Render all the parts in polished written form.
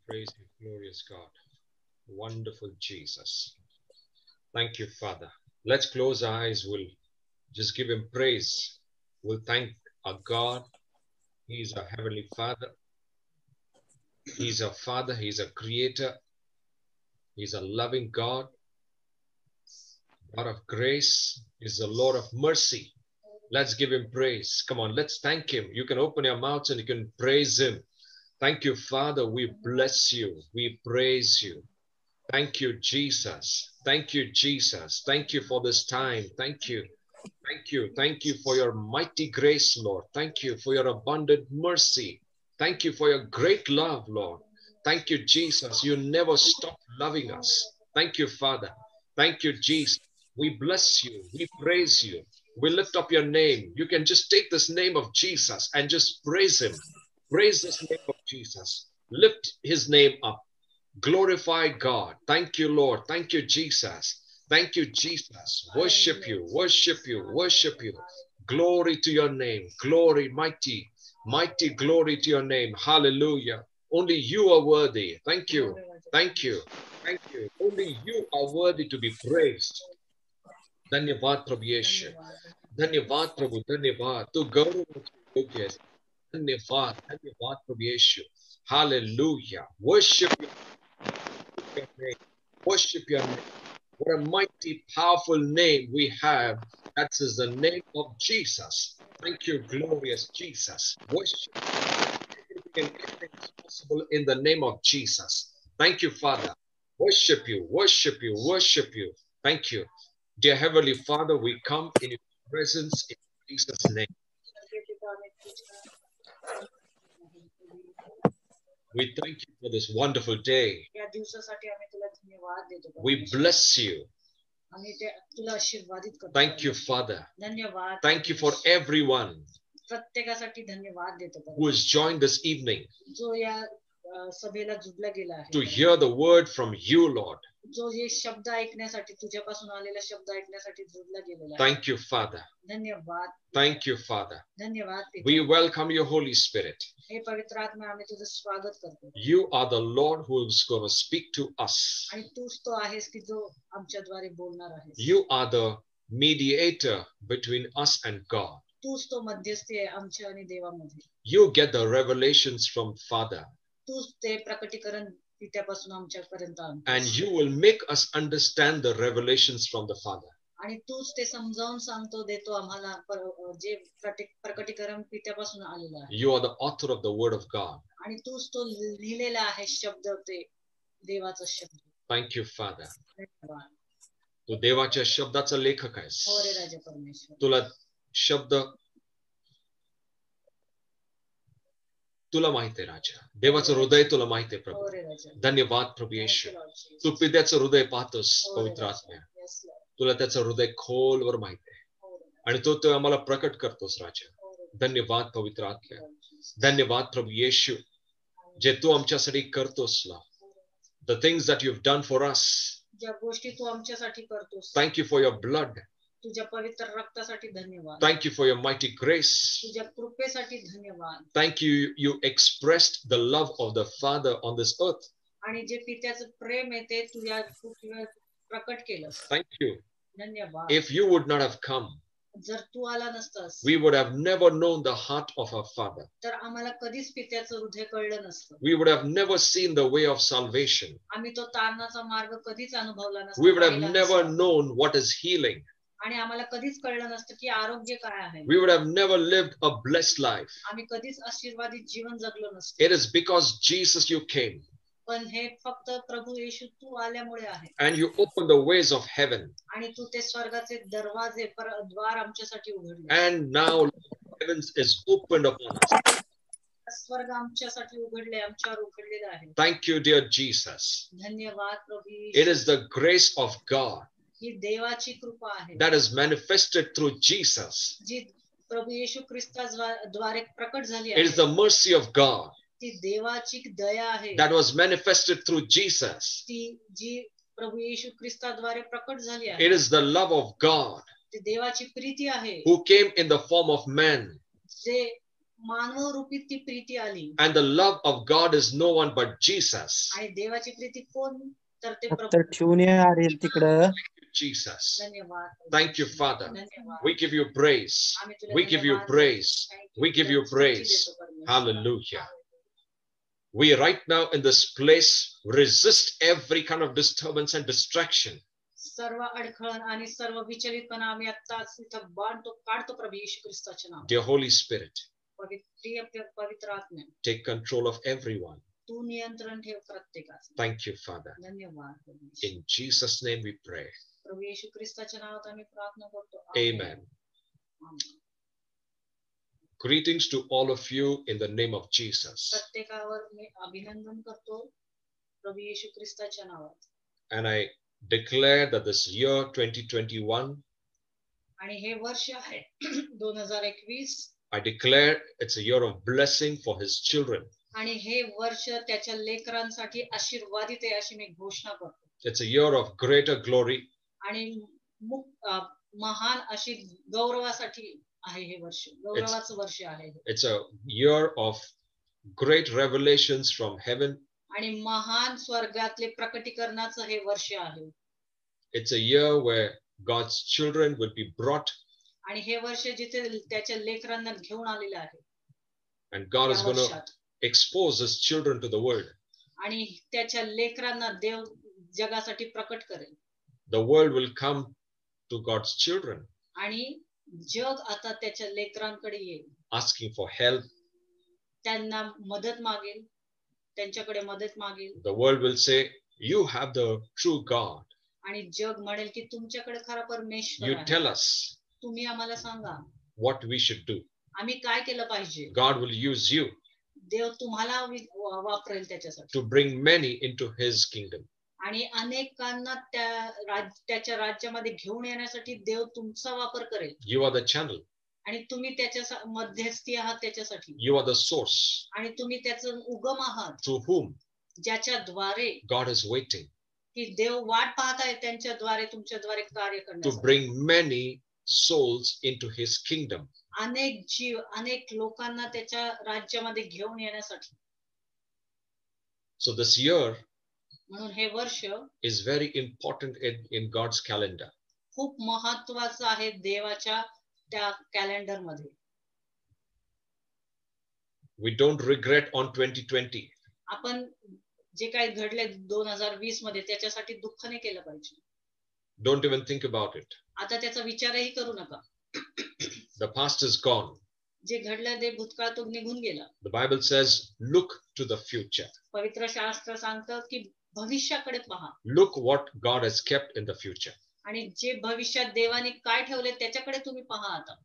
Praise you, glorious God. Wonderful Jesus. Thank you, Father. Let's close our eyes. We'll just give him praise. We'll thank our God. He's our Heavenly Father. He's our Father. He's a creator. He's a loving God. God of grace. He's the Lord of mercy. Let's give him praise. Come on, let's thank him. You can open your mouths and you can praise him. Thank you, Father. We bless you. We praise you. Thank you, Jesus. Thank you, Jesus. Thank you for this time. Thank you. Thank you. Thank you for your mighty grace, Lord. Thank you for your abundant mercy. Thank you for your great love, Lord. Thank you, Jesus. You never stop loving us. Thank you, Father. Thank you, Jesus. We bless you. We praise you. We lift up your name. You can just take this name of Jesus and just praise him. Praise this name of Jesus. Lift his name up. Glorify God. Thank you, Lord. Thank you, Jesus. Thank you, Jesus. Worship you, worship you, worship you. Glory to your name. Glory, mighty, mighty glory to your name. Hallelujah. Only you are worthy. Thank you. Thank you. Thank you. Only you are worthy to be praised. धन्यवाद प्रभु यीशु. धन्यवाद प्रभु. धन्यवाद. तू गौरव योग्य है. धन्यवाद. धन्यवाद प्रभु यीशु. Hallelujah. Worship your name. Worship your name. What a mighty, powerful name we have. That is the name of Jesus. Thank you, glorious Jesus. Worship. Everything is possible in the name of Jesus. Thank you, Father. Worship you, worship you, worship you. Thank you. Dear Heavenly Father, we come in your presence in Jesus' name. We thank you for this wonderful day. We bless you. Thank you, Father. Thank you for everyone who has joined this evening to hear the word from you, Lord. Thank you, Father. Thank you, Father. We welcome your Holy Spirit. You are the Lord who is going to speak to us. You are the mediator between us and God. You get the revelations from Father. And you will make us understand the revelations from the Father. You are the author of the word of God. Thank you, Father. तू देवाच्या शब्दाचा लेखक आहेस. तुला शब्द तुला माहिती आहे राजा. देवाचं हृदय तुला माहिती आहे प्रभू. धन्यवाद प्रभू येशू. तू पित्याचं हृदय पाहतोस पवित्र आत्म्या. तुला त्याचं हृदय खोलवर माहिती आहे आणि तो आम्हाला प्रकट करतोस राजा. धन्यवाद पवित्र आत्म्या. धन्यवाद प्रभू येशू. जे तू आमच्यासाठी करतोस ना. The things that you've done for us. Thank you for your blood. Thank you for your mighty grace. Thank you, you expressed the love of the Father on this earth. Thank you. If you would not have come, we would have never known the heart of our Father. We would have never seen the way of salvation. We would have never known what is healing. We would have never lived a blessed life. It is because Jesus you came. And you opened the ways of heaven. And now heavens is opened upon us. Thank you, dear Jesus. It is the grace of God that is manifested through Jesus. It is the mercy of God that was manifested through Jesus. It is the love of God who came in the form of man मानव रूपी ती प्रीती आली And the love of God is no one but Jesus. आणि देवाची प्रीती कोण तर ते तर ठेवून आहे तिकडं. Jesus. धन्यवाद. Thank you, Father. धन्यवाद. We give you praise. आम्ही तुला We give you धन्यवाद praise. देतो. We give you स्तुती praise. देतो परमेश्वर. Hallelujah. We right now in this place resist every kind of disturbance and distraction. सर्व अडखळण आणि सर्व विचलितपणा आम्ही आत्ताच इथं बांधतो काढतो प्रभू येशू ख्रिस्ताच्या नावात. Dear Holy Spirit, पवित्र आत्मे take control of everyone. तू नियंत्रण ठेव प्रत्येकाचं. Thank you, Father. धन्यवाद. In Jesus' name we pray. प्रभू येशू ख्रिस्ताच्या नावात आम्ही प्रार्थना करतो. Amen. Greetings to all of you in the name of Jesus. प्रत्येकावर मी अभिनंदन करतो प्रभू येशू ख्रिस्ताच्या नावात. And I declare that this year 2021, आणि हे वर्ष आहे 2021. I declare it's a year of blessing for his children. आणि हे वर्ष त्याच्या लेकरांसाठी आशीर्वादित आहे अशी मी घोषणा करतो. It's a year of greater glory. आणि महान अशी गौरवासाठी आहे हे वर्ष. गौरवाचं वर्ष आहे. It's a year of great revelations from heaven. आणि महान स्वर्गातले प्रकटीकरणाचं हे वर्ष आहे. It's a year where God's children will be brought. आणि हे वर्ष जिथे त्याच्या लेकरांना घेऊन आलेलं आहे. And God is going to expose his children to the world. आणि त्याच्या लेकरांना देव जगासाठी प्रकट करेल. The world will come to God's children. आणि जग आता त्याच्या लेकरांकडे येईल. Asking for help. त्यांना मदत मागेल. त्यांच्याकडे मदत मागेल. The world will say, you have the true God. आणि जग म्हणेल की तुमच्याकडे खरा परमेश्वर आहे. You tell us. तुम्ही आम्हाला सांगा. What we should do. आम्ही काय केलं पाहिजे. God will use you. देव तुम्हाला वापरेल त्याच्यासाठी. To bring many into his kingdom. आणि अनेकांना त्याच्या राज्यामध्ये घेऊन येण्यासाठी देव तुमचा वापर करेल. You are the channel. आणि तुम्ही त्याच्या मध्यस्थी आहात त्याच्यासाठी. You are the source. आणि तुम्ही त्याचं उगम आहात. Through whom ज्याच्याद्वारे God is waiting. की देव वाट पाहत आहे त्यांच्याद्वारे तुमच्याद्वारे कार्य To करण्यासाठी. bring many souls into his kingdom. अनेक जीव अनेक लोकांना त्याच्या राज्यामध्ये घेऊन येण्यासाठी. So this year म्हणून हे वर्ष is very important in God's calendar. खूप महत्त्वाचं आहे देवाच्या त्या कॅलेंडर मध्ये. We don't regret on 2020. आपण जे काही घडले 2020 मध्ये त्याच्यासाठी दुःख नाही केलं पाहिजे. Don't even think about it. आता त्याचा विचारही करू नका. The past is gone. जे घडलं ते भूतकाळातून निघून गेलं. The Bible says, look to the future. पवित्र शास्त्र सांगतं की भविष्याकडे पहा. Look what God has kept in the future. आणि जे भविष्यात देवाने काय ठेवले त्याच्याकडे तुम्ही पहा आता.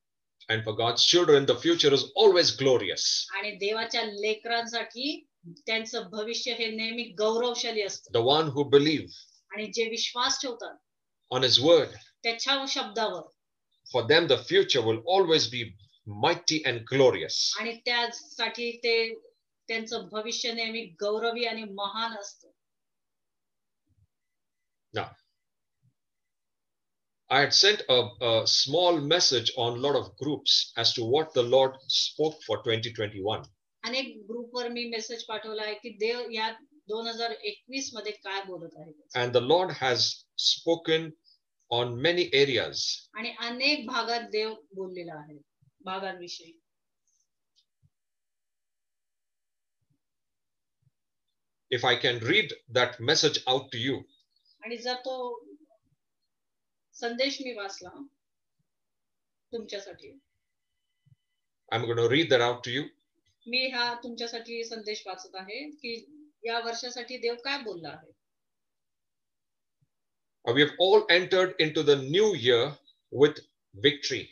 And for God's children, the future is always glorious. आणि देवाच्या लेकरांसाठी त्यांचं भविष्य हे नेहमी गौरवशाली असतं. The one who believe आणि जे विश्वास ठेवतात on his word, त्याच्या शब्दावर, for them the future will always be mighty and glorious. आणि त्यासाठी त्यांचं भविष्य नेहमी गौरवी आणि महान असतं. Now, I had sent a small message on a lot of groups as to what the Lord spoke for 2021. अनेक ग्रुपवर मी मेसेज पाठवला आहे की देव या 2021 मध्ये काय बोलत आहे. And the Lord has spoken on many areas. आणि अनेक भागात देव बोललेला आहे भागांविषयी. If I can read that message out to you. आणि जर तो संदेश मी वाचला तुमच्यासाठी. I'm going to read that out to you. मी हा तुमच्यासाठी संदेश वाचत आहे की या वर्षासाठी देव काय बोलला आहे. We have all entered into the new year with victory.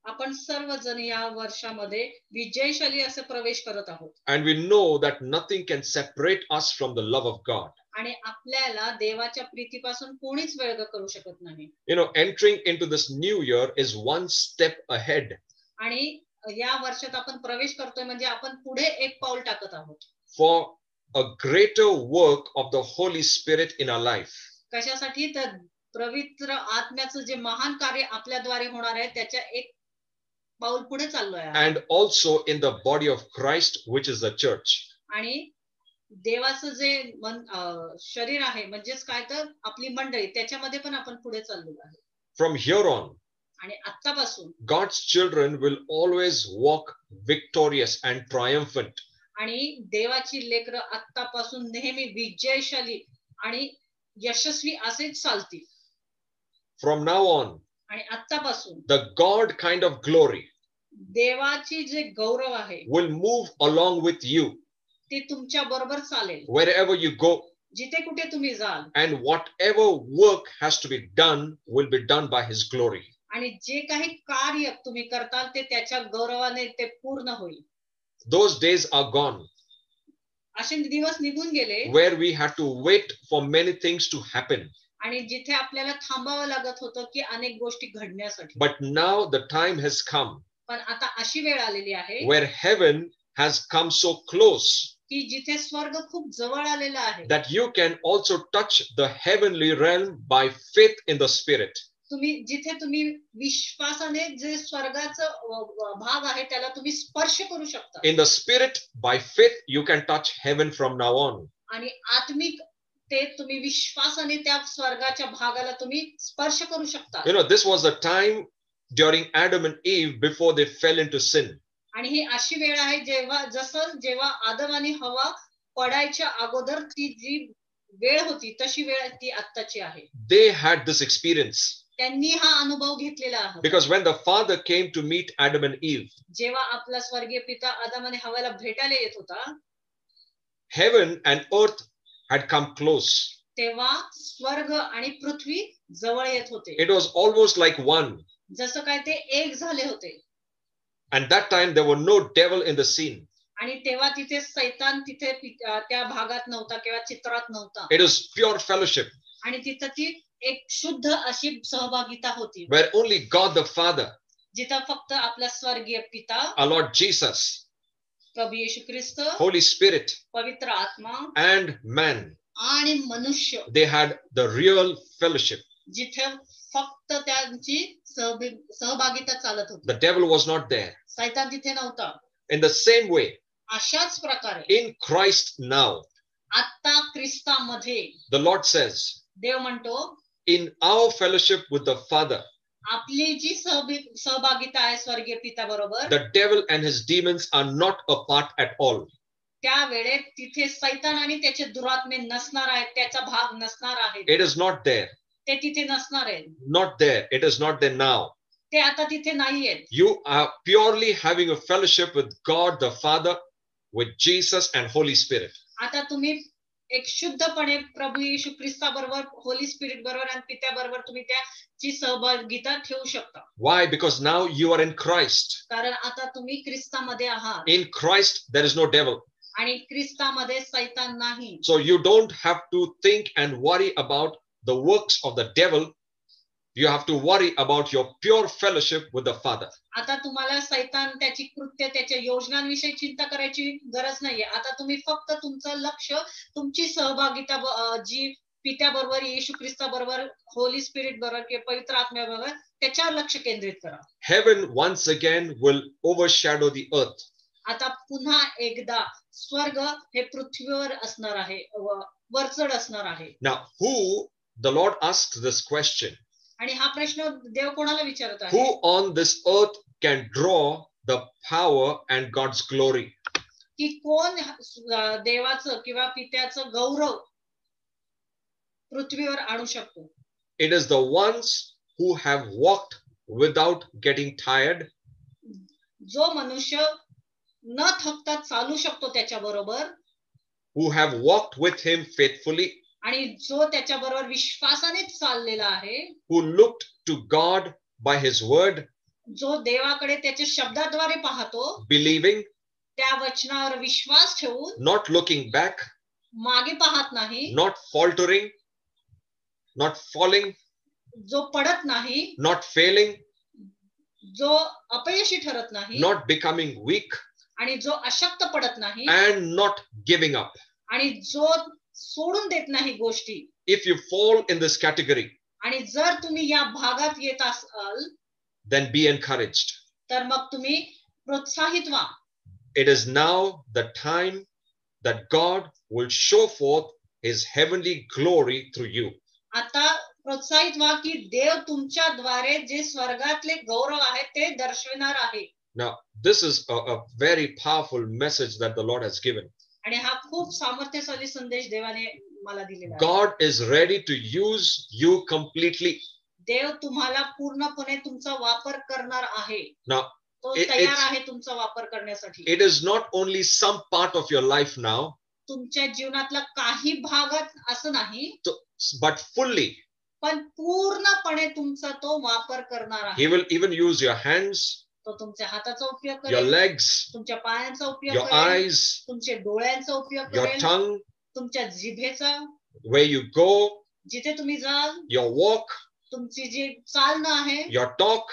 आपण सर्वजण या वर्षामध्ये विजयशाली असे प्रवेश करत आहोत. And we know that nothing can separate us from the love of God. आणि आपल्याला देवाच्या प्रीतीपासून कोणीच वेगळं करू शकत नाही. You know, entering into this new year is one step ahead. आणि या वर्षात आपण प्रवेश करतोय म्हणजे आपण पुढे एक पाऊल टाकत आहोत. For a greater work of the Holy Spirit in our life. कशासाठी तर पवित्र आत्म्याचं जे महान कार्य आपल्याद्वारे होणार आहे त्याच्या एक पाऊल पुढे चाललोय and also in the body of Christ, which is the church. आणि देवाचं जे शरीर आहे म्हणजेच काय तर आपली मंडळी त्याच्यामध्ये पण आपण पुढे चाललो आहे. From here on, आणि आत्तापासून God's children will always walk victorious and triumphant. आणि देवाची लेकरं आत्तापासून नेहमी विजयशाली आणि यशस्वी असेच चालतील. From now on, आणि आत्तापासून the God kind of glory देवाची जे गौरव आहे will move along with you ते तुमच्या बरोबर चालेल wherever you go, जिथे कुठे तुम्ही जाल. and whatever work has to be done will be done by His glory. आणि जे काही कार्य तुम्ही करताल ते त्याच्या गौरवाने ते पूर्ण होईल. Those days are gone असे दिवस निघून गेले where we had to wait for many things to happen. आणि जिथे आपल्याला थांबावं लागत होतं की अनेक गोष्टी घडण्यासाठी. But now the time has come पण आता अशी वेळ आलेली आहे where heaven has come so close की जिथे स्वर्ग खूप जवळ आलेला आहे. that you can also touch the heavenly realm by faith in the Spirit. जिथे तुम्ही विश्वासाने जे स्वर्गाचं भाग आहे त्याला तुम्ही स्पर्श करू शकता. In the Spirit, by faith, you can touch heaven from now on. आणि आत्मिक ते तुम्ही विश्वासाने त्या स्वर्गाच्या भागाला तुम्ही स्पर्श करू शकता. You know, this was the time during Adam and Eve before they fell into sin. आणि ही अशी वेळ आहे जेव्हा आदम आणि हवा पडायच्या अगोदर ती जी वेळ होती तशी वेळ ती आत्ताची आहे. They had this experience त्यांनी हा अनुभव घेतलेला आहे. because when the Father came to meet Adam and Eve, जेव्हा आपला स्वर्गीय पिता आदम आणि हवाला भेटायला येत होता heaven and earth had come close. तेव्हा स्वर्ग आणि पृथ्वी जवळ येत होते. It was almost like one. जसं काय ते एक झाले होते. And that time there were no devil in the scene. आणि तेव्हा तिथे सैतान तिथे त्या भागात नव्हता किंवा चित्रात नव्हता. It was pure fellowship आणि तिथं ती एक शुद्ध अशी सहभागिता होती where only God the Father, जिथं फक्त आपला स्वर्गीय पिता, our Lord Jesus, Prabhu Yeshu Christ, Holy Spirit, पवित्र आत्मा and man, आणि मनुष्य they had the real fellowship. जिथे फक्त त्यांची सहभागिता चालत होती. The devil was not there. सैतान तिथे नव्हता. In the same way, अशाच प्रकारे in Christ now, आता ख्रिस्तामध्ये the Lord says, देव म्हणतो in our fellowship with the Father, आपली जी सहभागिता आहे स्वर्गीय पिता बरोबर, the devil and his demons are not a part at all. त्या वेळेत तिथे सैतान आणि त्याचे दुरात्मे नसणार आहेत, त्याचा भाग नसणार आहे. It is not there. ते तिथे नसणार आहे. Not there. It is not there now. ते आता तिथे नाहीयेत. You are purely having a fellowship with God the Father, with Jesus and Holy Spirit. आता तुम्ही एक शुद्धपणे प्रभू येशू ख्रिस्ता बरोबर, होली स्पिरिट बरोबर आणि पित्या बरोबर तुम्ही त्याची सहभागिता ठेवू शकता. Why? Because now you are in Christ. कारण आता तुम्ही ख्रिस्तामध्ये आहात. In Christ there is no devil. आणि ख्रिस्तामध्ये सैतान नाही. So you don't have to think and worry about the works of the devil. You have to worry about your pure fellowship with the Father. आता तुम्हाला सैतान त्याची कृत्य त्याच्या योजनांविषयी चिंता करायची गरज नाहीये. आता तुम्ही फक्त तुमचं लक्ष तुमची सहभागिता जी पित्या बरोबर, येशू ख्रिस्ता बरोबर, होली स्पिरिट बरोबर किंवा पवित्र आत्म्या बरोबर त्याच्यावर लक्ष केंद्रित करा. Heaven once again will overshadow the earth. आता पुन्हा एकदा स्वर्ग हे पृथ्वीवर असणार आहे, वरचढ असणार आहे. Now who, the Lord asks this question, आणि हा प्रश्न देव कोणाला विचारत आहे? who on this earth can draw the power and God's glory? की कोण देवाचं किंवा पित्याचं गौरव पृथ्वीवर आणू शकतो? It is the ones who have walked without getting tired, जो मनुष्य न थकता चालू शकतो त्याच्या बरोबर, who have walked with him faithfully, आणि जो त्याच्या बरोबर विश्वासाने चाललेला आहे, who looked to God by his word, जो देवाकडे त्याच्या शब्दाद्वारे पाहतो, believing, त्या वचनावर विश्वास ठेवून, not looking back, मागे पाहत नाही, not faltering, not falling, जो पडत नाही, not failing, जो अपयशी ठरत नाही, not becoming weak, आणि जो अशक्त पडत नाही, and not giving up. आणि जो सोडून देत नाही गोष्टी. If you fall in this category, आणि जर तुम्ही या भागात येत असाल, then be encouraged. तर मग तुम्ही प्रोत्साहित व्हा. It is now the time that God will show forth his heavenly glory through you. आता प्रोत्साहित व्हा की देव तुमच्याद्वारे जे स्वर्गातले गौरव आहेत ते दर्शविणार आहे. Now, this is a very powerful message that the Lord has given. आणि हा खूप सामर्थ्यशाली संदेश देवाने मला दिलेला आहे. God is ready to use you completely. देव तुम्हाला पूर्णपणे तुमचा वापर करणार आहे. Now, तो it- तयार it's- आहे तुमचा वापर करण्यासाठी. it is not only some part of your life now, तुमच्या जीवनातला काही भागात असं नाही, but fully. पण पूर्णपणे तुमचा तो वापर करणार आहे. He will even use your hands, तो तुमच्या हाताचा उपयोग your करेल, legs, तुमच्या पायांचा उपयोग your करेल, eyes, तुमच्या डोळ्यांचा उपयोग your करेल, tongue, तुमच्या जिभेचा, where you go, जिथे तुम्ही जाल, your walk, तुमची जी चालणं आहे, your talk,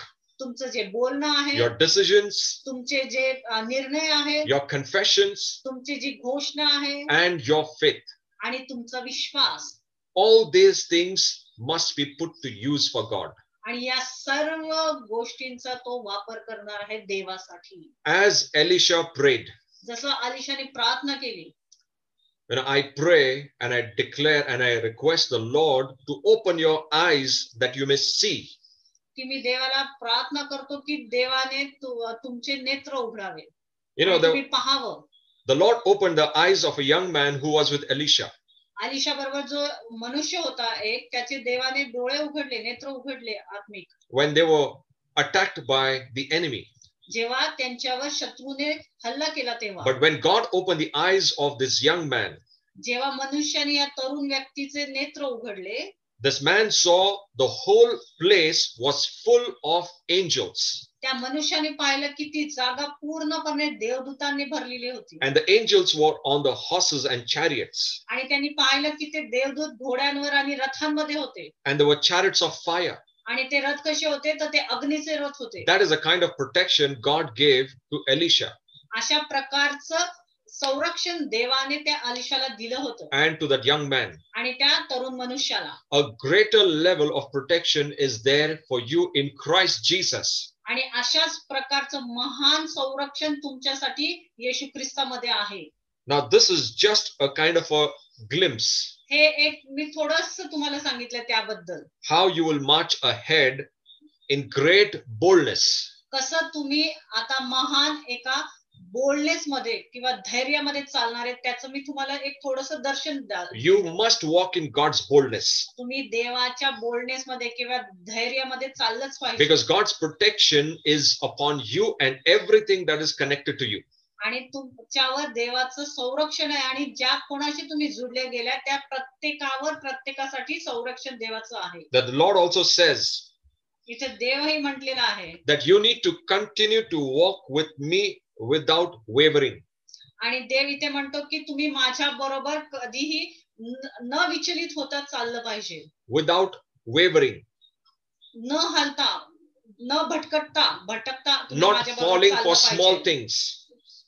तुमचं जे बोलणं आहे, your decisions, तुमचे जे निर्णय आहेत, your confessions, तुमची जी घोषणा आहे and your faith. आणि तुमचा विश्वास, All these things must be put to use for God. आणि या सर्व गोष्टींचा तो वापर करणार आहे देवासाठी. As Elisha prayed, जसं अलिशाने प्रार्थना केली, when I pray and I declare and I request the Lord to open your eyes that you may see. की मी देवाला प्रार्थना करतो की देवाने तुमचे नेत्र उघडावे, You know, आणि तुम्ही पाहावं. the Lord opened the eyes of a young man who was with Elisha. Alisha बरोबर जो मनुष्य होता एक, त्याचे देवाने डोळे उघडले, नेत्र उघडले आत्मिक, When they were attacked by the enemy. जेव्हा त्यांच्यावर शत्रूने हल्ला केला तेव्हा. But when God opened the eyes of this young man, जेव्हा मनुष्याने या तरुण व्यक्तीचे नेत्र उघडले, this man saw the whole place was full of angels. त्या मनुष्याने पाहिलं की ती जागा पूर्णपणे देवदूतांनी भरलेली होती. And the angels were on the horses and chariots. आणि त्यांनी पाहिलं की ते देवदूत घोड्यांवर आणि रथांमध्ये होते. And there were chariots of fire. आणि ते रथ कसे होते, तर ते अग्नीचे रथ होते. That is the kind of protection God gave to Elisha अशा प्रकारचं संरक्षण देवाने त्या अलिशाला दिलं होतं and to that young man. आणि त्या तरुण मनुष्याला. A greater level of protection is there for you in Christ Jesus. आणि अशाच प्रकारचं महान संरक्षण तुमच्यासाठी येशू ख्रिस्तामध्ये आहे. Now, this is just a kind of a glimpse हे एक मी थोडंसं तुम्हाला सांगितलं त्याबद्दल, how you will march ahead in great boldness. कसं तुम्ही आता महान एका बोल्डनेस मध्ये किंवा धैर्यामध्ये चालणार आहे, त्याचं मी तुम्हाला एक थोडंसं दर्शन द्या. You must walk in God's boldness तुम्ही देवाच्या बोल्डनेस मध्ये किंवा धैर्यामध्ये चाललंच पाहिजे. because God's protection is upon you and everything that is connected to you. आणि तुमच्यावर देवाचं संरक्षण आहे, आणि ज्या कोणाशी तुम्ही जुडले गेल्या त्या प्रत्येकासाठी संरक्षण देवाचं आहे. That the Lord also says इथे देवही म्हटलेला आहे that you need to continue to walk with me without wavering. आणि देव इथे म्हणतो की तुम्ही माझ्या बरोबर कधीही न विचलित होता चाललं पाहिजे, Without wavering, न हलता, न भटकता तुम्ही not माझ्याबरोबर falling चाललं for small पाहिजे. things.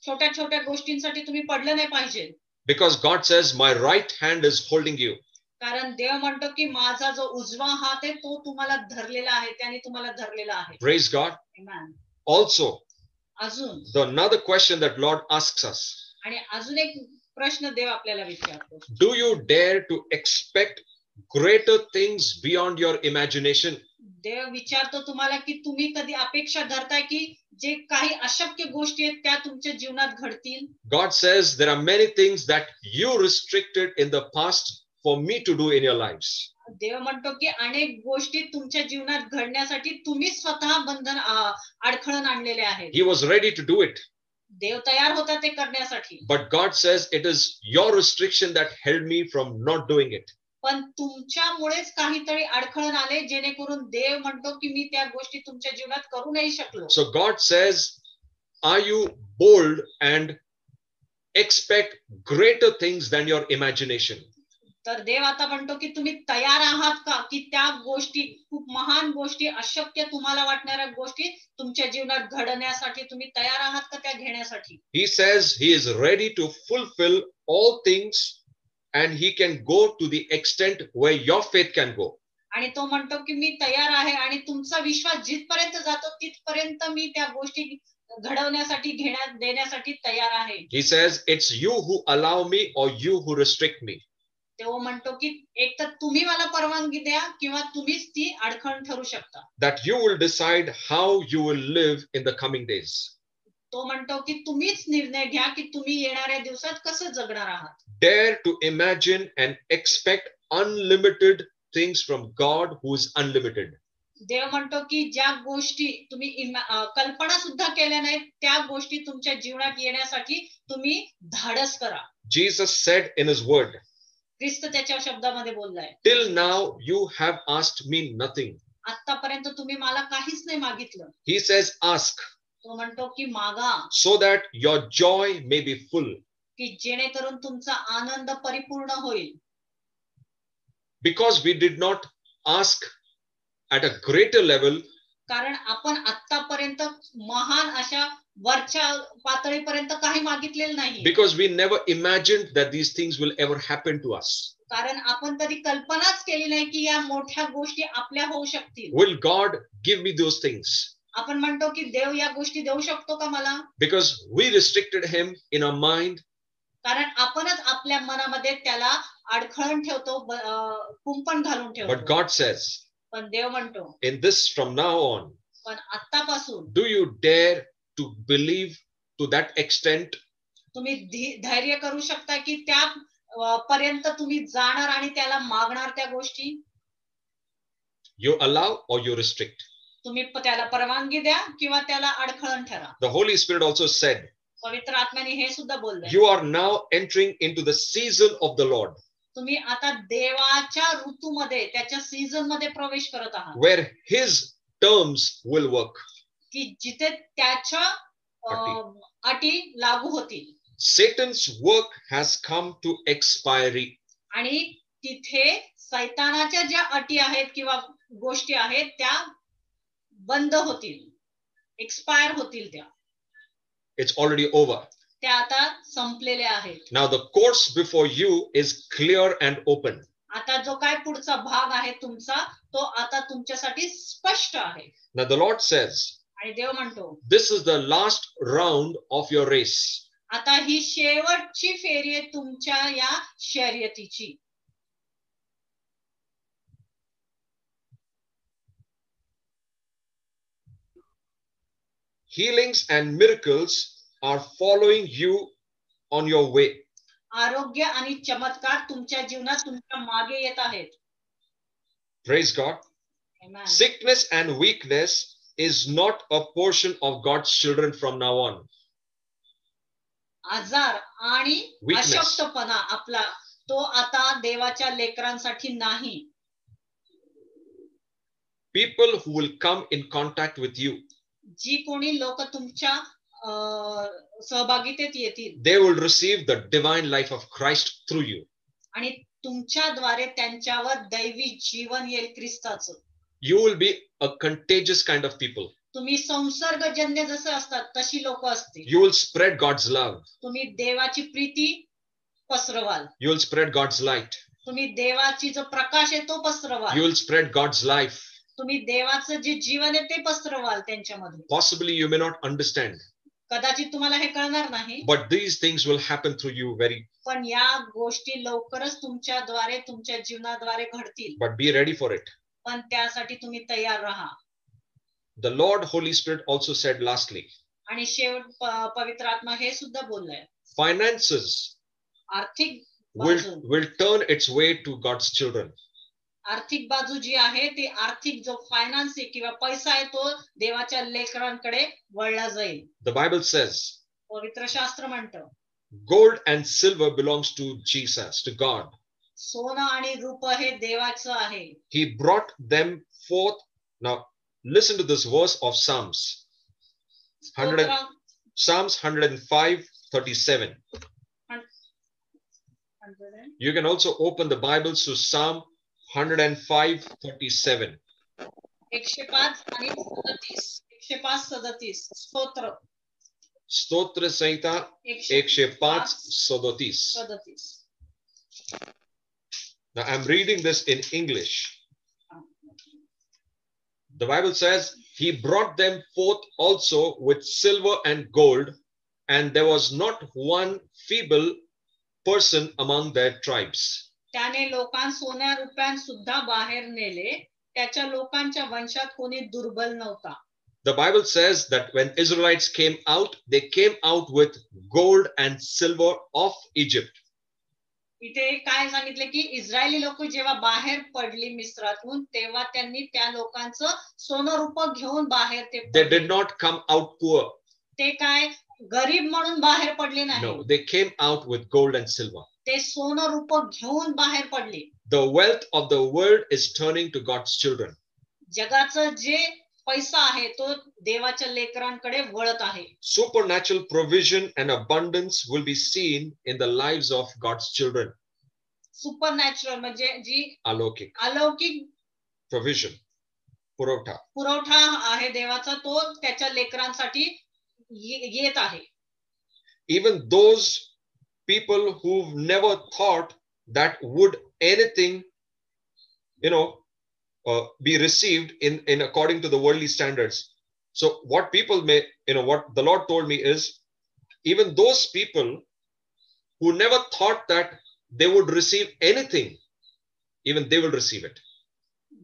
छोट्या छोट्या गोष्टींसाठी तुम्ही पडलं नाही पाहिजे, Because God says, my right hand is holding you. कारण देव म्हणतो की माझा जो उजवा हात आहे तो तुम्हाला धरलेला आहे, त्याने तुम्हाला धरलेला आहे. Praise God. Amen. Also, अजून another question that Lord asks us, आणि अजून एक प्रश्न देव आपल्याला विचारतो, do you dare to expect greater things beyond your imagination? देव विचारतो तुम्हाला की तुम्ही कधी अपेक्षा धरताय की जे काही अशक्य गोष्टी आहेत त्या तुमच्या जीवनात घडतील. God says there are many things that you restricted in the past for me to do in your lives. देव म्हणतो की अनेक गोष्टी तुमच्या जीवनात घडण्यासाठी तुम्ही स्वतः अडखळण आणलेले आहेत. He was ready to do it. देव तयार होता ते करण्यासाठी, But God says it is your restriction that held me from not doing it. पण तुमच्यामुळेच काहीतरी अडखळण आले, जेणेकरून देव म्हणतो की मी त्या गोष्टी तुमच्या जीवनात करू नाही शकलो. So God says, are you bold and expect greater things than your imagination? तर देव आता म्हणतो की तुम्ही तयार आहात का, की त्या गोष्टी, खूप महान गोष्टी, अशक्य तुम्हाला वाटणाऱ्या गोष्टी तुमच्या जीवनात घडण्यासाठी तुम्ही तयार आहात का त्या घेण्यासाठी? He says he is ready to fulfill all things and he can go to the extent where your faith can go. आणि तो म्हणतो की मी तयार आहे आणि तुमचा विश्वास जिथपर्यंत जातो तिथपर्यंत मी त्या गोष्टी घडवण्यासाठी देण्यासाठी तयार आहे. He says, it's you who allow me or you who restrict me. तो म्हणतो की एक तर तुम्ही मला परवानगी द्या किंवा तुम्हीच ती अडखळ ठरू शकता. That you will decide how you will live in the coming days. तो म्हणतो की तुम्हीच निर्णय घ्या की तुम्ही येणाऱ्या दिवसात कसं जगणार आहात. Dare to imagine and expect unlimited things from God who is unlimited. देव म्हणतो की ज्या गोष्टी तुम्ही कल्पना सुद्धा केल्या नाहीत त्या गोष्टी तुमच्या जीवनात येण्यासाठी तुम्ही धाडस करा. Jesus said in his word, ख्रिस्त त्याच्या शब्दामध्ये बोललाय, till now you have asked me nothing. आतापर्यंत तुम्ही मला काहीच नाही मागितलं. He says, ask, तो म्हणतो की मागा, so that your joy may be full. की जेणेकरून तुमचा आनंद परिपूर्ण होईल. Because we did not ask at a greater level, कारण आपण आतापर्यंत महान अशा वरच्या पातळीपर्यंत काही मागितलेलं नाही. because we never imagined that these things will ever happen to us. कारण आपण कधी कल्पनाच केली नाही की या मोठ्या गोष्टी आपल्या होऊ शकतील. Will God give me those things? आपण म्हणतो की देव या गोष्टी देऊ शकतो का मला? Because we restricted him in our mind. कारण आपणच आपल्या मनामध्ये त्याला अडखळून ठेवतो, कुंपण घालून But ठेवतो. God says, पण देव म्हणतो in this from now on, पण आतापासून do you dare to believe to that extent? तुम्ही धैर्य करू शकता की त्या पर्यंत तुम्ही जाणार आणि त्याला मागणार त्या गोष्टी. You allow or you restrict? तुम्ही त्याला परवानगी द्या किंवा त्याला अडखळण ठरा. The Holy Spirit also said, पवित्र आत्म्याने हे सुद्धा बोलले, you are now entering into the season of the Lord, तुम्ही आता देवाच्या ऋतूमध्ये त्याच्या सीझन मध्ये प्रवेश करत आहात, where his terms will work. की जिथे त्याच्या अटी लागू होतील. Satan's work has come to expiry. आणि तिथे सैतानाच्या ज्या अटी आहेत किंवा गोष्टी आहेत त्या बंद होतील, एक्सपायर होतील. त्या It's already over. त्या आता संपलेल्या आहेत. Now the course before you is clear and open. आता जो काय पुढचा भाग आहे तुमचा तो आता तुमच्यासाठी स्पष्ट आहे. Now the Lord says, आणि देव म्हणतो, this is the last round of your race. आता ही शेवटची फेरी आहे तुमच्या या शर्यतीची. Healings and miracles are following you on your way. आरोग्य आणि चमत्कार तुमच्या जीवनात तुमच्या मागे येत आहेत. Praise God. Amen. Sickness and weakness is not a portion of God's children from now on. आजार आणि Weakness. अशक्तपणा आपला तो आता देवाच्या लेकरांसाठी नाही. People who will come in contact with you, जी कोणी लोक तुमच्या सहभागितेत येतील, they will receive the divine life of Christ through you. आणि तुमच्याद्वारे त्यांच्यावर दैवी जीवन येईल ख्रिस्ताचं. You will be a contagious kind of people. तुम्ही संसर्गजन्य जसं असतात तशी लोक असतील. You will spread God's love. तुम्ही देवाची Preeti पसरवाल. You will spread God's light. तुम्ही देवाची जो प्रकाश आहे तो पसरवाल. You will spread God's life. तुम्ही देवाचं जे जीवन आहे ते पसरवाल त्यांच्यामध्ये. Possibly you may not understand, कदाचित तुम्हाला हे कळणार नाही, but these things will happen through you very. पण या गोष्टी लवकरच तुमच्याद्वारे तुमच्या जीवनाद्वारे घडतील. But be ready for it. पण त्यासाठी तुम्ही तयार राहा. The Lord Holy Spirit also said lastly, आणि शेवट पवित्र आत्मा हे सुद्धा बोललाय, finances आर्थिक will बाजू turn its way to God's children. आर्थिक बाजू जी आहे ती आर्थिक जो फायनान्स आहे किंवा पैसा आहे तो देवाच्या लेकरांकडे वळला जाईल. The Bible says, पवित्र शास्त्र म्हणतं, gold and silver belongs to Jesus, to God. सोनं आणि रूप हे देवाचं आहे. He brought them forth. Now listen to this verse of Psalms. Psalms 105:37. You can also open the Bibles to Psalm 105:37. 105 आणि 37. 105:37 स्तोत्र. Stotra Sahita 105:37. 37. Now I'm reading this in English. The Bible says he brought them forth also with silver and gold, and there was not one feeble person among their tribes. त्याने लोकां सोन्या रुपयान सुद्धा बाहेर नेले, त्याच्या लोकांच्या वंशात कोणी दुर्बल नव्हता. The Bible says that when Israelites came out, they came out with gold and silver of Egypt. इथे काय सांगितले की इस्रायली लोक जेव्हा बाहेर पडली मिस्रातून, तेव्हा त्यांनी त्या लोकांचं सोनं रूप घेऊन बाहेर ते They पडले. did not come out poor. ते काय गरीब म्हणून बाहेर पडले नाही. No, they came out with gold and silver. ते सोनं रूप घेऊन बाहेर पडले. The wealth of the world is turning to God's children. जगाचं जे पैसा आहे तो देवाच्या लेकरांकडे वळत आहे. Supernatural provision and abundance will be seen in the lives of God's children. Supernatural म्हणजे जी Alokik, अलौकिक provision, purota. पुरवठा आहे देवाचा, तो त्याच्या लेकरांसाठी येत आहे. Even those people who've never thought that would anything, be received in according to the worldly standards. So what people may, what the Lord told me is, even those people who never thought that they would receive anything, even they will receive it.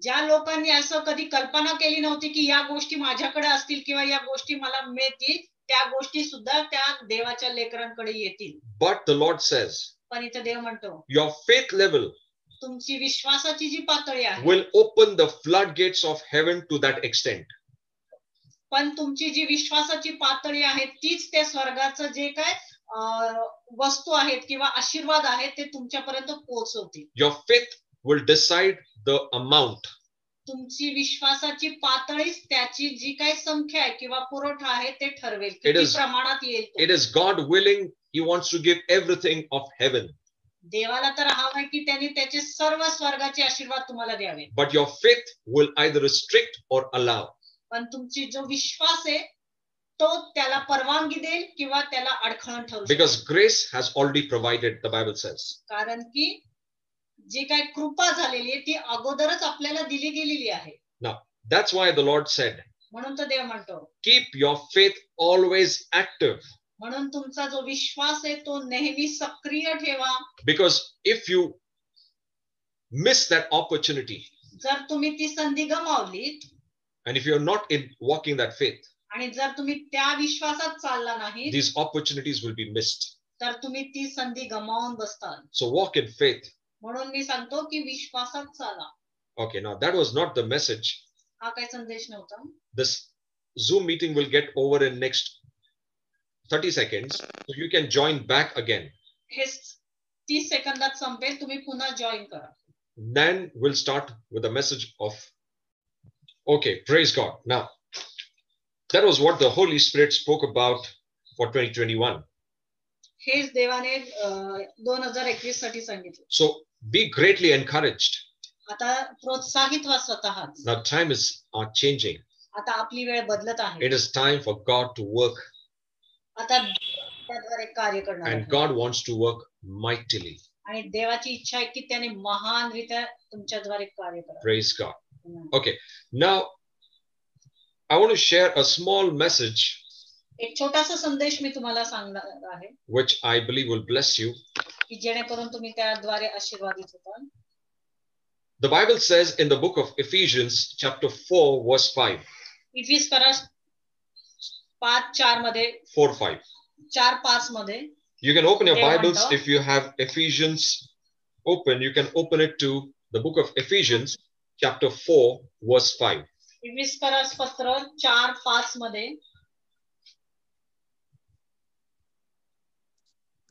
ज्या लोकांनी असं कधी कल्पना केली नव्हती की या गोष्टी माझ्याकडे असतील किंवा या गोष्टी मला मिळतील, त्या गोष्टी सुद्धा त्या देवाच्या लेकरांकडे येतील. But the Lord says, पण इथे देव म्हणतो, your faith level तुमची विश्वासाची जी पातळी आहे will open the floodgates of heaven to that extent. पण तुमची जी विश्वासाची पातळी आहे तीच ते स्वर्गाचं जे काय वस्तू आहेत किंवा आशीर्वाद आहेत ते तुमच्यापर्यंत पोहोचवतील. Your faith will decide the amount. तुमची विश्वासाची पातळीच त्याची जी काही संख्या आहे किंवा पुरवठा आहे ते ठरवेल, It किती is- प्रमाणात येईल तो. It is God willing. He wants to give everything of heaven. देवाला तर हवंय की त्यांनी त्याचे सर्व स्वर्गाचे आशीर्वाद तुम्हाला द्यावे. But your faith will either restrict or allow. पण तुमची जो विश्वास आहे तो त्याला परवानगी देईल किंवा त्याला अडखळण ठरू शकेल. Because grace has already provided, the Bible says. कारण की जी काय कृपा झालेली आहे ती अगोदरच आपल्याला दिली गेलेली आहे. That's why the Lord said, म्हणून तर देव म्हणतो, keep your faith always active. म्हणून तुमचा जो विश्वास आहे तो नेहमी सक्रिय ठेवा. Because if you miss that opportunity, जर तुम्ही ती संधी गमावली and if you're not in walking that faith, आणि जर तुम्ही त्या विश्वासात चालला नाही these opportunities will be missed. तर तुम्ही ती संधी गमावून बसताल. So walk in faith. म्हणून मी सांगतो की विश्वासात चाला. Okay, now that was not the message. हा काही संदेश नव्हता. This Zoom meeting will get over in next 30 seconds. So you can join back again. हे 30 सेकंदात संपेल, तुम्ही पुन्हा जॉईन करा. Then we'll start with the message of, okay, praise God. Now, that was what the Holy Spirit spoke about for 2021. हेच देवाने 2021 साठी सांगितलं. So be greatly encouraged. आता प्रोत्साहित व्हा स्वतः. Now time is changing. आता आपली वेळ बदलत आहे. It is time for God to work, आता त्याद्वारे कार्य करणार and आहे. God wants to work mightily. आणि देवाची इच्छा आहे की त्याने महानरित्या तुमच्याद्वारे कार्य करावे. Praise God. Okay, now I want to share a small message एक छोटासा संदेश मी तुम्हाला सांगणार आहे which I believe will bless you. की जेणेकरून तुम्ही त्याद्वारे आशीर्वादित होताल. The Bible says in the book of Ephesians, chapter 4, verse 5. इफिस करा 5:4 मध्ये 4-5. 4:5 मध्ये. You can open your Okay, Bibles. Wanda. If you have Ephesians open, you can open it to the book of Ephesians, chapter 4, verse 5. इफिस करा पत्र 4:5 मध्ये.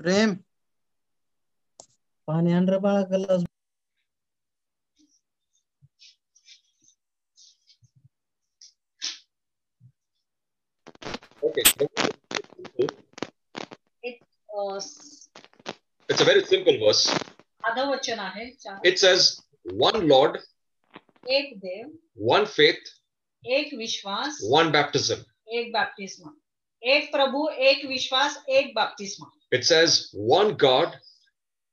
प्रेम पाणी आण रे बाळा गल्ला. Okay. एक It's a very simple verse. साधं वचन आहे. 4. It says, one Lord, एक देव, one faith, एक विश्वास, one baptism. एक बॅप्तिस्मा. एक प्रभू, एक विश्वास, एक बॅप्तिस्मा. It says, one God,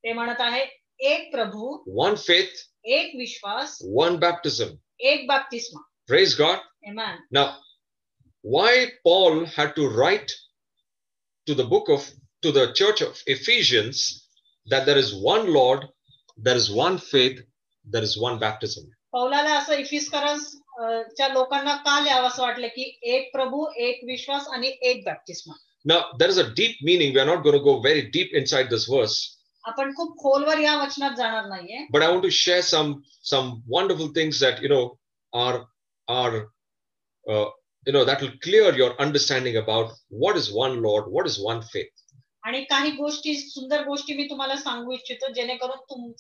ते म्हणत आहे एक प्रभू, one faith, एक विश्वास, one baptism. एक बॅप्तिस्मा. Praise God. Amen. Now, why Paul had to write to the church of Ephesians that there is one Lord, there is one faith, there is one baptism. पौलाला असं इफिस्करच्या लोकांना का लिहावं असं वाटलं की एक प्रभू, एक विश्वास आणि एक बॅप्तिस्मा. Now, there is a deep meaning. We are not going to go very deep inside this verse. आपण खूप खोलवर या वचनात जाणार नाहीये. But I want to share some wonderful things that are that will clear your understanding about what is one Lord, what is one faith. आणि काही गोष्टी, सुंदर गोष्टी मी तुम्हाला सांगू इच्छितो जेणेकरून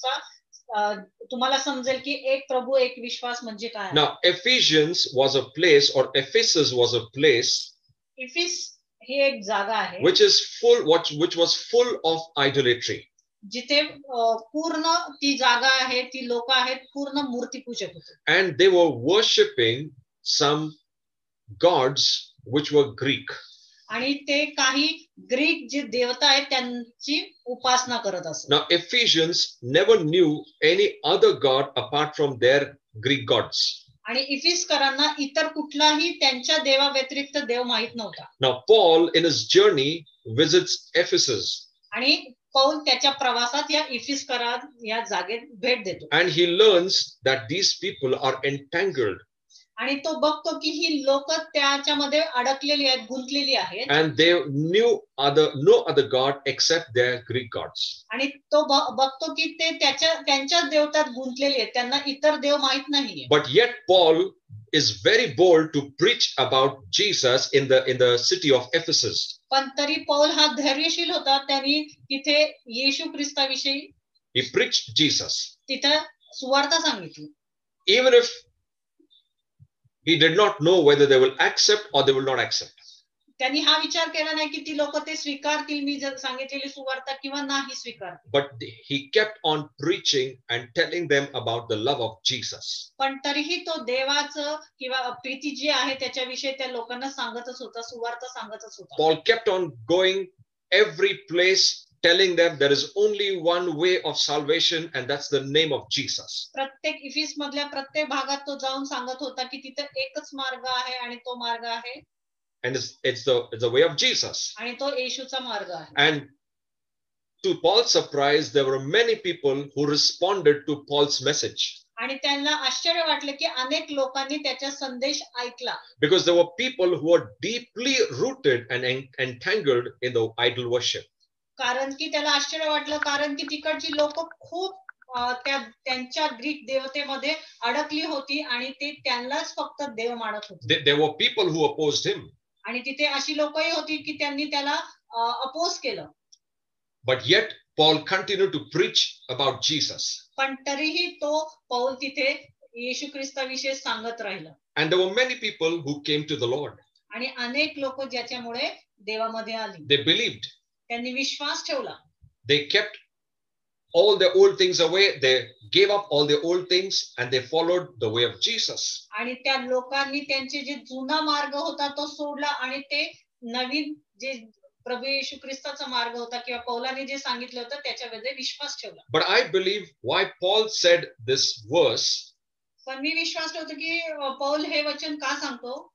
तुम्हाला समजेल की एक प्रभू, एक विश्वास म्हणजे काय. Now, Ephesians was a place, or Ephesus was a place, इफिस ही एक जागा आहे which was full of idolatry. जिथे पूर्ण ती जागा आहे, ती लोक आहेत पूर्ण मूर्तिपूजक होते. And they were worshipping some gods which were Greek. आणि ते काही ग्रीक जे देवता आहेत त्यांची उपासना करत असत. Now, Ephesians never knew any other god apart from their Greek gods. आणि इफिस्करांना इतर कुठलाही त्यांच्या देवा व्यतिरिक्त देव माहित नव्हता. Now, Paul in his journey visits Ephesus. आणि पौल त्याच्या प्रवासात या इफिस्करात या जागेत भेट देतो. And he learns that these people are entangled. आणि तो बघतो की ही लोक त्याच्यामध्ये अडकलेली आहेत, गुंतलेली आहेत. And they knew no other god except their Greek gods. आणि तो बघतो की ते त्यांच्याच देवतात गुंतलेले आहेत, त्यांना इतर देव माहित नाहीये. But yet Paul is very bold to preach about Jesus in the city of Ephesus. पण तरी पौल हा धैर्यशील होता. त्यांनी तिथे येशू ख्रिस्ताविषयी He preached Jesus. तिथे सुवार्ता सांगितली. Even if he did not know whether they will accept or they will not accept. त्यांनी हा विचार केला नाही की ती लोक ते स्वीकारतील मी जर सांगितलेली सुवार्ता किंवा नाही स्वीकारतील. But he kept on preaching and telling them about the love of Jesus. पण तरीही तो देवाचं किंवा प्रीती जी आहे त्याच्याविषयी त्या लोकांना सांगतच होता, सुवार्ता सांगतच होता. Paul kept on going every place telling them there is only one way of salvation and that's the name of Jesus. प्रत्येक इफिस मधल्या प्रत्येक भागात तो जाऊन सांगत होता की तिथे एकच मार्ग आहे आणि तो मार्ग आहे. And it's the way of Jesus. आणि तो येशूचा मार्ग आहे. And to Paul's surprise, there were many people who responded to Paul's message. आणि त्यांना आश्चर्य वाटले की अनेक लोकांनी त्याचा संदेश ऐकला. Because there were people who were deeply rooted and entangled in the idol worship. कारण की त्याला आश्चर्य वाटलं कारण की तिकडची लोक खूप त्यांच्या ग्रीक देवतेमध्ये अडकली होती आणि ते त्यांनाच फक्त देव मानत होते. There were people who opposed him. आणि तिथे अशी लोकही होती की त्यांनी त्याला अपोज केलं. But yet Paul continued to preach about Jesus. पण तरीही तो पौल तिथे येशू ख्रिस्ताविषयी सांगत राहिला. And there were many people who came to the Lord. आणि अनेक लोक ज्याच्यामुळे देवामध्ये आली. They believed. त्यांनी विश्वास ठेवला. They kept all the old things away. They gave up all the old things and they followed the way of Jesus. आणि त्या लोकांनी त्यांचे जे जुना मार्ग होता तो सोडला आणि ते नवीन जे प्रभू येशू ख्रिस्ताचा मार्ग होता किंवा पौलाने जे सांगितलं होतं त्याच्यामध्ये विश्वास ठेवला. But I believe why Paul said this verse. पण मी विश्वास ठेवतो की पौल हे वचन का सांगतो.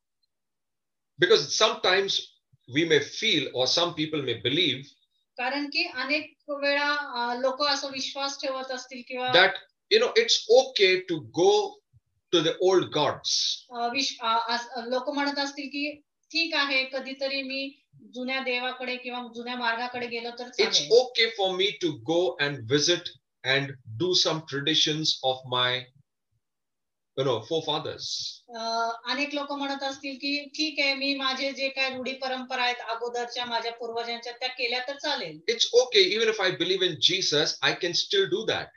Because sometimes we may feel or some people may believe कारण की अनेक वेळा लोक असं विश्वास ठेवत असतील किंवा that it's okay to go to the old gods. लोक म्हणत असतील की ठीक आहे कधीतरी मी जुन्या देवाकडे किंवा जुन्या मार्गाकडे गेलो तर चालेल. It's okay for me to go and visit and do some traditions of my forefathers. अनेक लोक म्हणत असतील की ठीक आहे मी माझे जे काय रूढी परंपरा आहेत अगोदरच्या माझ्या पूर्वजांच्या त्या केल्या तर चालेल. It's okay even if I believe in Jesus, I can still do that.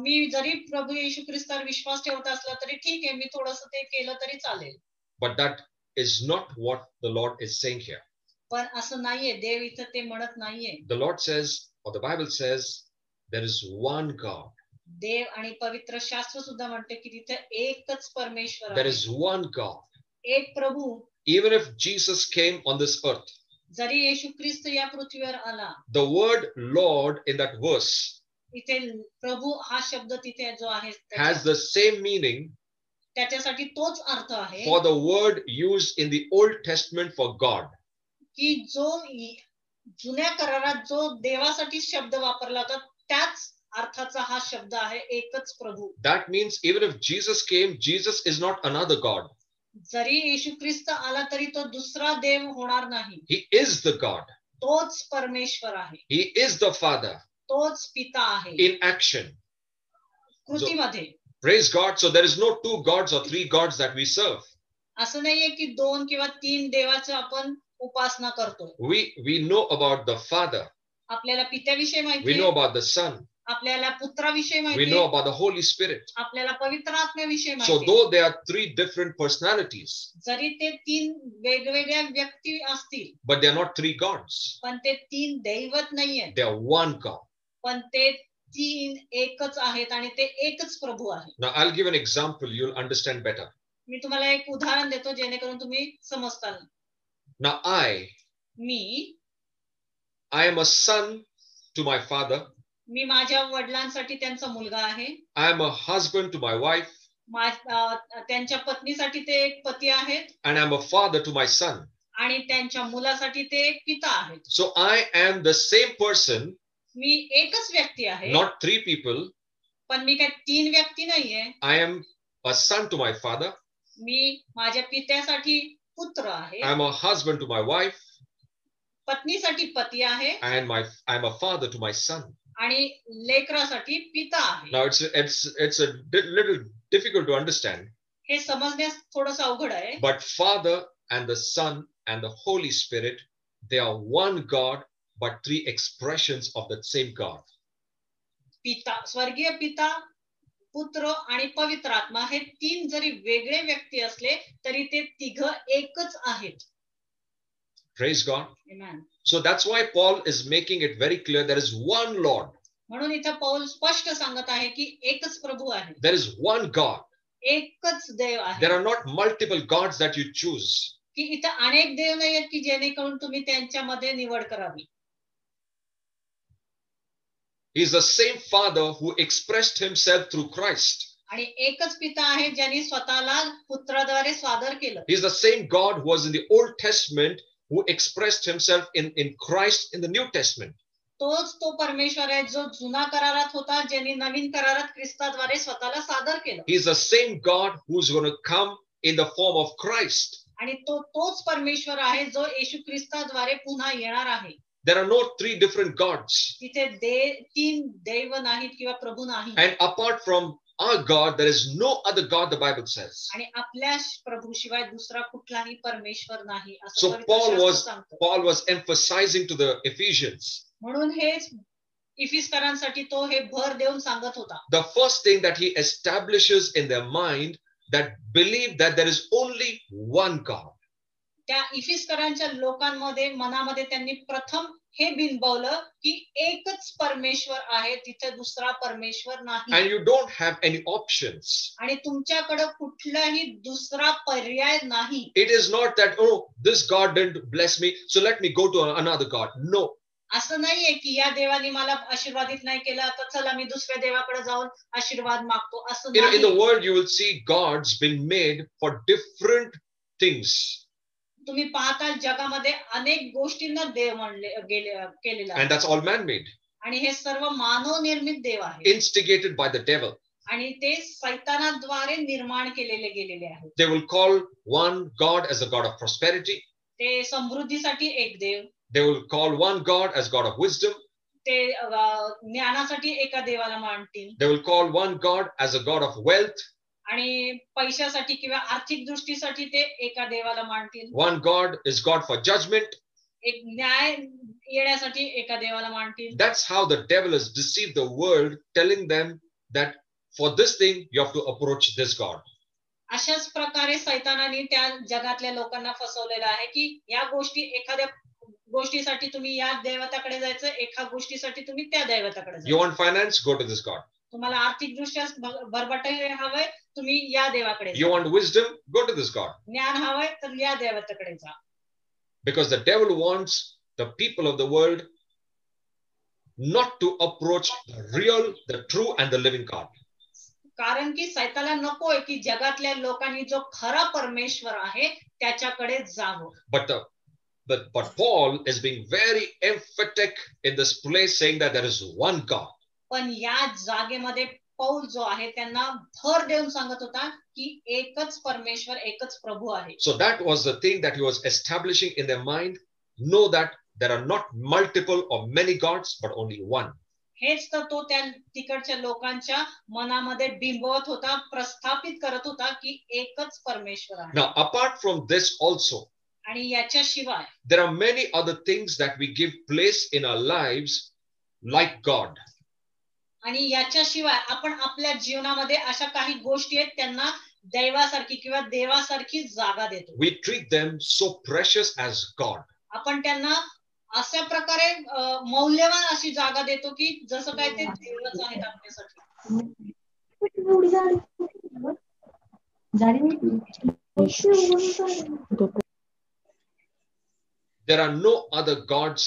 मी जरी प्रभू येशू ख्रिस्तावर विश्वास ठेवत असला तरी ठीक आहे मी थोडंसं ते केलं तरी चालेल. But that is not what the Lord is saying here. पण असं नाहीये, देव इथं ते म्हणत नाहीये. The Lord says, or the Bible says, there is one God. देव आणि पवित्र शास्त्र सुद्धा म्हणते की तिथे एकच परमेश्वर आहे. There is one God. एक प्रभू. Even if Jesus came on this earth, जरी येशू ख्रिस्त या पृथ्वीवर आला, the word Lord in that verse इथे प्रभू हा शब्द तिथे जो आहे has the same meaning त्याच्यासाठी तोच अर्थ आहे for the word used in the Old Testament for God. की जो जुन्या करारात जो देवासाठी शब्द वापरला होता त्याच अर्थाचा हा शब्द आहे एकच प्रभू. That means even if Jesus came, Jesus is not another God. जरी येशू ख्रिस्त आला तरी तो दुसरा देव होणार नाही. He is the God. तोच परमेश्वर आहे. He is the Father तोच पिता आहे in action. कृतीमध्ये. Praise God. So there is no two gods or three gods that we serve. असं नाहीये की 2 किंवा 3 देवाचं आपण उपासना करतो. We know about the Father. आपल्याला पित्याविषयी माहिती We know आहे. about the Son. आपल्याला पुत्राविषयी We माहिती know आहे. about the Holy Spirit. आपल्याला पवित्र आत्म्याविषयी So माहिती आहे. though there are three different personalities, जरी ते 3 वेगवेगळ्या व्यक्ती असतील but they are not three gods. पण ते 3 दैवत नाहीयेत. They are one God. पण ते 3 एकच आहेत आणि ते एकच प्रभू आहे. Now I'll give an example. You'll understand better. मी तुम्हाला एक उदाहरण देतो जेणेकरून तुम्ही समजताल. Now me I am a son to my father. माझ्या वडिलांसाठी त्यांचा मुलगा आहे. I am a husband to my wife. त्यांच्या पत्नीसाठी ते एक पती आहेत. And I'm a father to my son. आणि त्यांच्या मुलासाठी ते एक पिता आहेत. So I am the same person. मी एकच व्यक्ती आहे. Not three people. पण मी काय 3 व्यक्ती नाहीये. I am a son to my father. मी माझ्या पित्यासाठी पुत्र आहे. I am a husband to my wife. पत्नीसाठी पती आहे. And I'm a father to my son. आणि लेकरासाठी पिता आहे. Now it's a little difficult to understand. हे समजण्यास थोडंसं अवघड आहे. But Father and the Son and the Holy Spirit, they are one God, but three expressions of that same God. पिता, स्वर्गीय पिता, पुत्र आणि पवित्र आत्मा हे 3 जरी वेगळे व्यक्ती असले तरी ते तिघ एकच आहेत. Praise God. Amen. So that's why Paul is making it very clear there is one Lord. म्हणून इथं पौल स्पष्ट सांगत आहे की एकच प्रभू आहे. There is one God. एकच देव आहे. There are not multiple gods that you choose. की इथं अनेक देव नाहीयेत की जेणेकरून तुम्ही त्यांच्यामध्ये निवड करावी. He is the same Father who expressed himself through Christ. आणि एकच पिता आहे ज्यांनी स्वतःला पुत्राद्वारे सादर केलं. He is the same God who was in the Old Testament who expressed himself in Christ in the New Testament. तोच तो परमेश्वर आहे जो जुना करारात होता ज्यांनी नवीन करारात ख्रिस्ताद्वारे स्वतःला सादर केलं. He is the same God who's going to come in the form of Christ. आणि तोच परमेश्वर आहे जो येशू ख्रिस्ताद्वारे पुन्हा येणार आहे. There are no three different gods. तिथे 3 दैव नाहीत किंवा प्रभू नाही. And apart from our God, there is no other God, the Bible says. आणि आपल्या प्रभूशिवाय दुसरा कुठलाही परमेश्वर नाही असं So पवित्र शास्त्र सांगतं. Paul was emphasizing to the Ephesians. म्हणून हेच इफिसकरांसाठी तो हे भर देऊन सांगत होता. The first thing that he establishes in their mind that believe that there is only one God. त्या इफिसकरांच्या लोकांमध्ये मनामध्ये त्यांनी प्रथम हे बिंबवलं की एकच परमेश्वर आहे, तिथे दुसरा परमेश्वर नाही. And you don't have any options. आणि तुमच्याकडे कुठलाही दुसरा पर्याय नाही. It is not that, oh, this God didn't bless me, so let me go to another God. No. असं नाहीये की या देवाने मला आशीर्वादित नाही केलं तर चला मी दुसऱ्या देवाकडे जाऊन आशीर्वाद मागतो असं नाही. In the world you will see gods been made for different things. तुम्ही पाहताल जगामध्ये अनेक गोष्टींना देव म्हणले केलेला आहे. And that's all man-made. आणि हे सर्व मानव निर्मित देव आहे. Instigated by the devil. आणि ते सैतानाद्वारे निर्माण केलेले गेलेले आहेत. They will call one God as a God of prosperity. ते समृद्धीसाठी एक देव. They will call one God as God of wisdom. ते ज्ञानासाठी एका देवाला मानतील. They will call one God as a God of wealth. आणि पैशासाठी किंवा आर्थिक दृष्टीसाठी ते एका देवाला मानतील. One God is God for judgment. एक न्याय येण्यासाठी एका देवाला मानतील. That's how the devil has deceived the world, telling them that for this thing you have to approach this God. अशाच प्रकारे सैतानाने त्या जगातल्या लोकांना फसवलेलं आहे की या गोष्टी एखाद्या गोष्टीसाठी तुम्ही या देवताकडे जायचं, एका गोष्टीसाठी तुम्ही त्या देवताकडे जायचं. You want finance? Go to this God. तुम्हाला आर्थिक दृष्ट्या भरभराटी हवंय, तुम्ही या देवाकडे जा. You want wisdom? Go to this God. ज्ञान हवंय तर या देवताकडे जा. Because the devil wants the people of the world not to approach the real, the true, and the living God. कारण की सैतानाला नकोय की जगातल्या लोकांनी जो खरा परमेश्वर आहे त्याच्याकडे जावं. But Paul is being very emphatic in this place, saying that there is one God. पण या जागेमध्ये पौल जो आहे त्यांना भर देऊन सांगत होता की एकच परमेश्वर, एकच प्रभू आहे. So that was the thing that he was establishing in their mind. Know that there are not multiple or many gods, but only one. हेच तर तो त्या तिकडच्या लोकांच्या मनामध्ये बिंबवत होता, प्रस्थापित करत होता की एकच परमेश्वर आहे. Now, apart from this also, आणि याच्याशिवाय there are many other things that we give place in our lives like God. आणि याच्याशिवाय आपण आपल्या जीवनामध्ये अशा काही गोष्टी आहेत त्यांना दैवासारखी किंवा देवासारखी जागा देतो. We treat them so precious as God. आपण त्यांना अशा प्रकारे मौल्यवान अशी जागा देतो की जसं काय ते देवच आहेत आपल्यासाठी. There are no other gods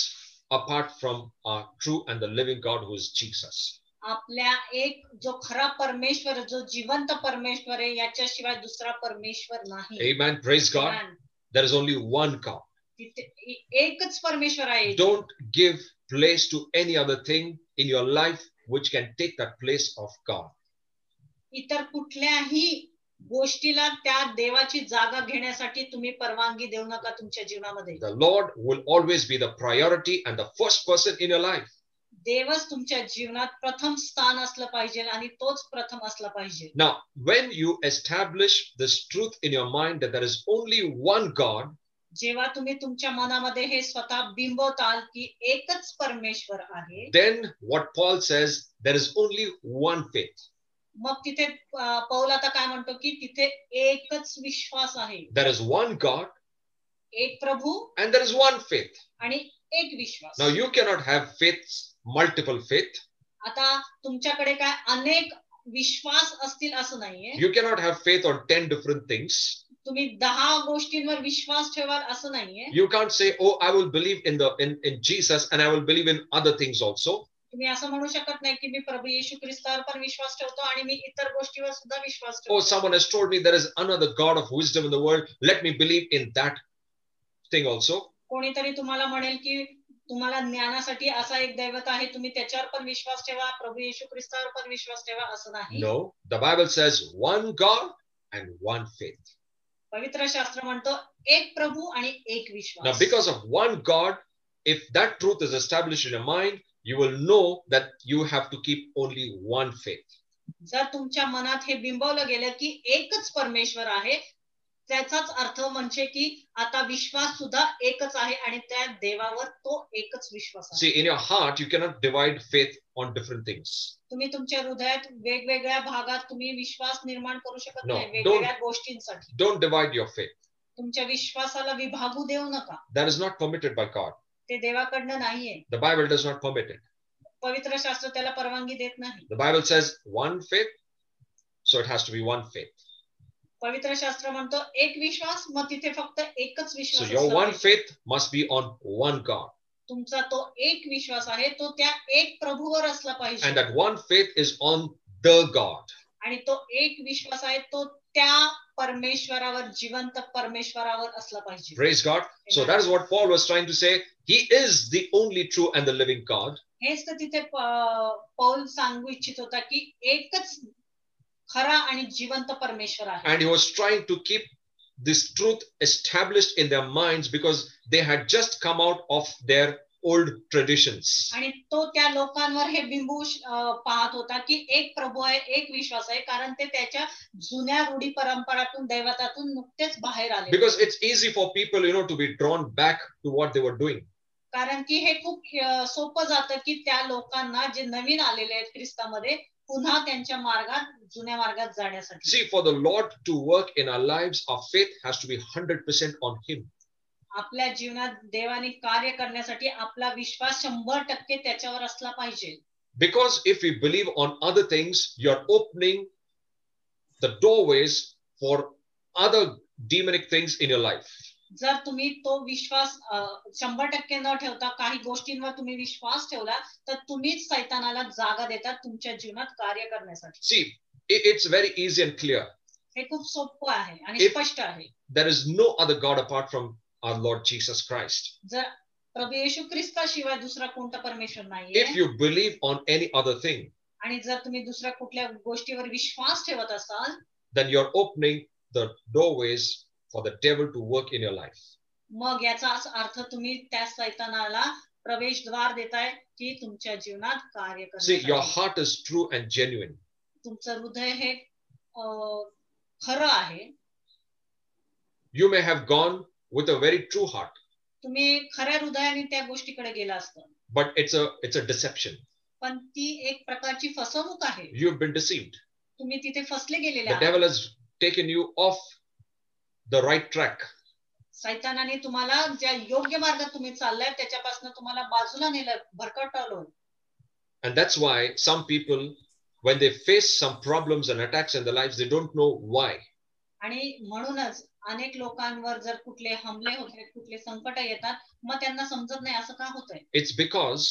apart from our true and the living God, who is Jesus. आपल्या एक जो खरा परमेश्वर, जो जिवंत परमेश्वर आहे, याच्याशिवाय दुसरा परमेश्वर नाही. Amen. Praise God. Amen. There is only one God. एकच परमेश्वर आहे. Don't give place to any other thing in your life which can take that place of God. इतर कुठल्याही गोष्टीला त्या देवाची जागा घेण्यासाठी तुम्ही परवानगी देऊ नका तुमच्या जीवनामध्ये. The Lord will always be the priority and the first person in your life. देवच तुमच्या जीवनात प्रथम स्थान असलं पाहिजे आणि तोच प्रथम असला पाहिजे. Now, when you establish this truth in your mind that there is only one God, जेव्हा तुम्ही तुमच्या मनामध्ये हे स्वतः बिंबवताल की एकच परमेश्वर आहे, then what Paul says, there is only one faith. मग तिथे पौल आता काय म्हणतो की तिथे एकच विश्वास आहे. There is one God एक प्रभू and there is one faith. आणि एक विश्वास. Now, you cannot have faiths, multiple faith. आता तुमच्याकडे काय अनेक विश्वास असतील असं नाहीये. You cannot have faith on 10 different things. तुम्ही 10 गोष्टींवर विश्वास ठेवाल असं नाहीये. You can't say, oh, I will believe in Jesus and I will believe in other things also. तुम्ही असं म्हणू शकत नाही की मी प्रभू येशू ख्रिस्तावर पण विश्वास ठेवतो आणि मी इतर गोष्टीवर सुद्धा विश्वास Oh, ठेवतो. someone has told me there is another God of wisdom in the world. Let me believe in that thing also. कोणीतरी तुम्हाला म्हणेल की तुम्हाला ज्ञानासाठी असा एक दैवत आहे, तुम्ही त्याच्यावर पण विश्वास ठेवा, प्रभू येशू ख्रिस्तावर पण विश्वास ठेवा असं नाही. No, the Bible says one God and one faith. पवित्र शास्त्र म्हणतो एक प्रभू आणि एक Now, Vishwas. because of one God, if that truth is established in your mind, you will know that you have to keep only one faith. जर तुमच्या मनात हे बिंबवलं गेलं की एकच परमेश्वर आहे, त्याचाच अर्थ म्हणजे की आता विश्वास सुद्धा एकच आहे आणि त्या देवावर तो एकच विश्वास आहे. See, in your heart, you cannot divide faith on different things. तुम्ही तुमच्या हृदयात वेगवेगळ्या भागात तुम्ही विश्वास निर्माण करू शकत No, नाही वेगवेगळ्या गोष्टींसाठी. Don't divide your faith. तुमच्या विश्वासाला विभागू देऊ नका. That is not permitted by God. ते देवाकडनं नाहीये. The Bible does not permit it. पवित्र शास्त्र त्याला परवानगी देत नाही. The Bible says one faith, so it has to be one faith. पवित्र शास्त्र म्हणतो एक विश्वास, मग तिथे फक्त एकच So विश्वास your असला one पाहिजे. faith must be on one God. तुमचा तो एक विश्वास आहे तो त्या एक प्रभूवर असला पाहिजे. And that one faith is on the God. आणि तो एक विश्वास आहे तो त्या परमेश्वरावर, जिवंत परमेश्वरावर असला पाहिजे. Praise God. So that is what Paul was trying to say. He is the only true and the living God. हेच तर तिथे पौल सांगू इच्छित होता की एकच खरा आणि जिवंत परमेश्वर आहे. And he was trying to keep this truth established in their minds because they had just come out of their old traditions. आणि तो त्या लोकांवर हे बिंबू पाहत होता की एक प्रभू आहे, एक विश्वास आहे, कारण ते त्याच्या जुन्या रूढी परंपरातून, दैवतातून नुकतेच बाहेर आले. Because it's easy for people, to be drawn back to what they were doing. कारण की हे खूप सोपं जातं की त्या लोकांना जे नवीन आलेले आहेत ख्रिस्तामध्ये पुन्हा त्यांच्या मार्गात, जुन्या मार्गात जाण्यासाठी. See, for the Lord to work in our lives, our faith has to be 100% on Him. आपल्या जीवनात देवाने कार्य करण्यासाठी आपला विश्वास 100% त्याच्यावर असला पाहिजे. Because if we believe on other things, you're opening the doorways for other demonic things in your life. जर तुम्ही तो विश्वास 100% न ठेवता काही गोष्टींवर तुम्ही विश्वास ठेवला तर तुम्हीच सैतानाला जागा देता तुमच्या जीवनात कार्य करण्यासाठी. See, It's very easy and clear. हे खूप सोपं आहे आणि If- स्पष्ट आहे. There is no other God apart from our Lord Jesus Christ. जर प्रभू येशू ख्रिस्ताशिवाय दुसरा कोणता परमेश्वर नाहीये If you believe on any other thing, आणि जर तुम्ही दुसऱ्या कुठल्या गोष्टीवर विश्वास ठेवत असाल then you're opening the doorways for the devil to work in your life. मग याचाच अर्थ तुम्ही त्या सैतानाला प्रवेशद्वार देताय की तुमच्या जीवनात कार्य See, your करण्यासाठी. heart is true and genuine. तुमचं हृदय हे खरं आहे. You may have gone with a very true heart, तुम्ही खऱ्या हृदयाने त्या गोष्टीकडे गेला असता but it's a deception. पण ती एक प्रकारची फसवणूक आहे. You've been deceived. तुम्ही तिथे फसले गेलेले The आहात. devil has taken you off the right track. सैतानाने तुम्हाला ज्या योग्य मार्गात तुम्ही चाललाय त्याच्यापासून तुम्हाला बाजूला नेलं, भरकटवलं. And that's why some people, when they face some problems and attacks in their lives, they don't know why. आणि म्हणूनच अनेक लोकांवर जर कुठले हमले होते, कुठले संकट येतात, मग त्यांना समजत नाही असं का होतंय. It's because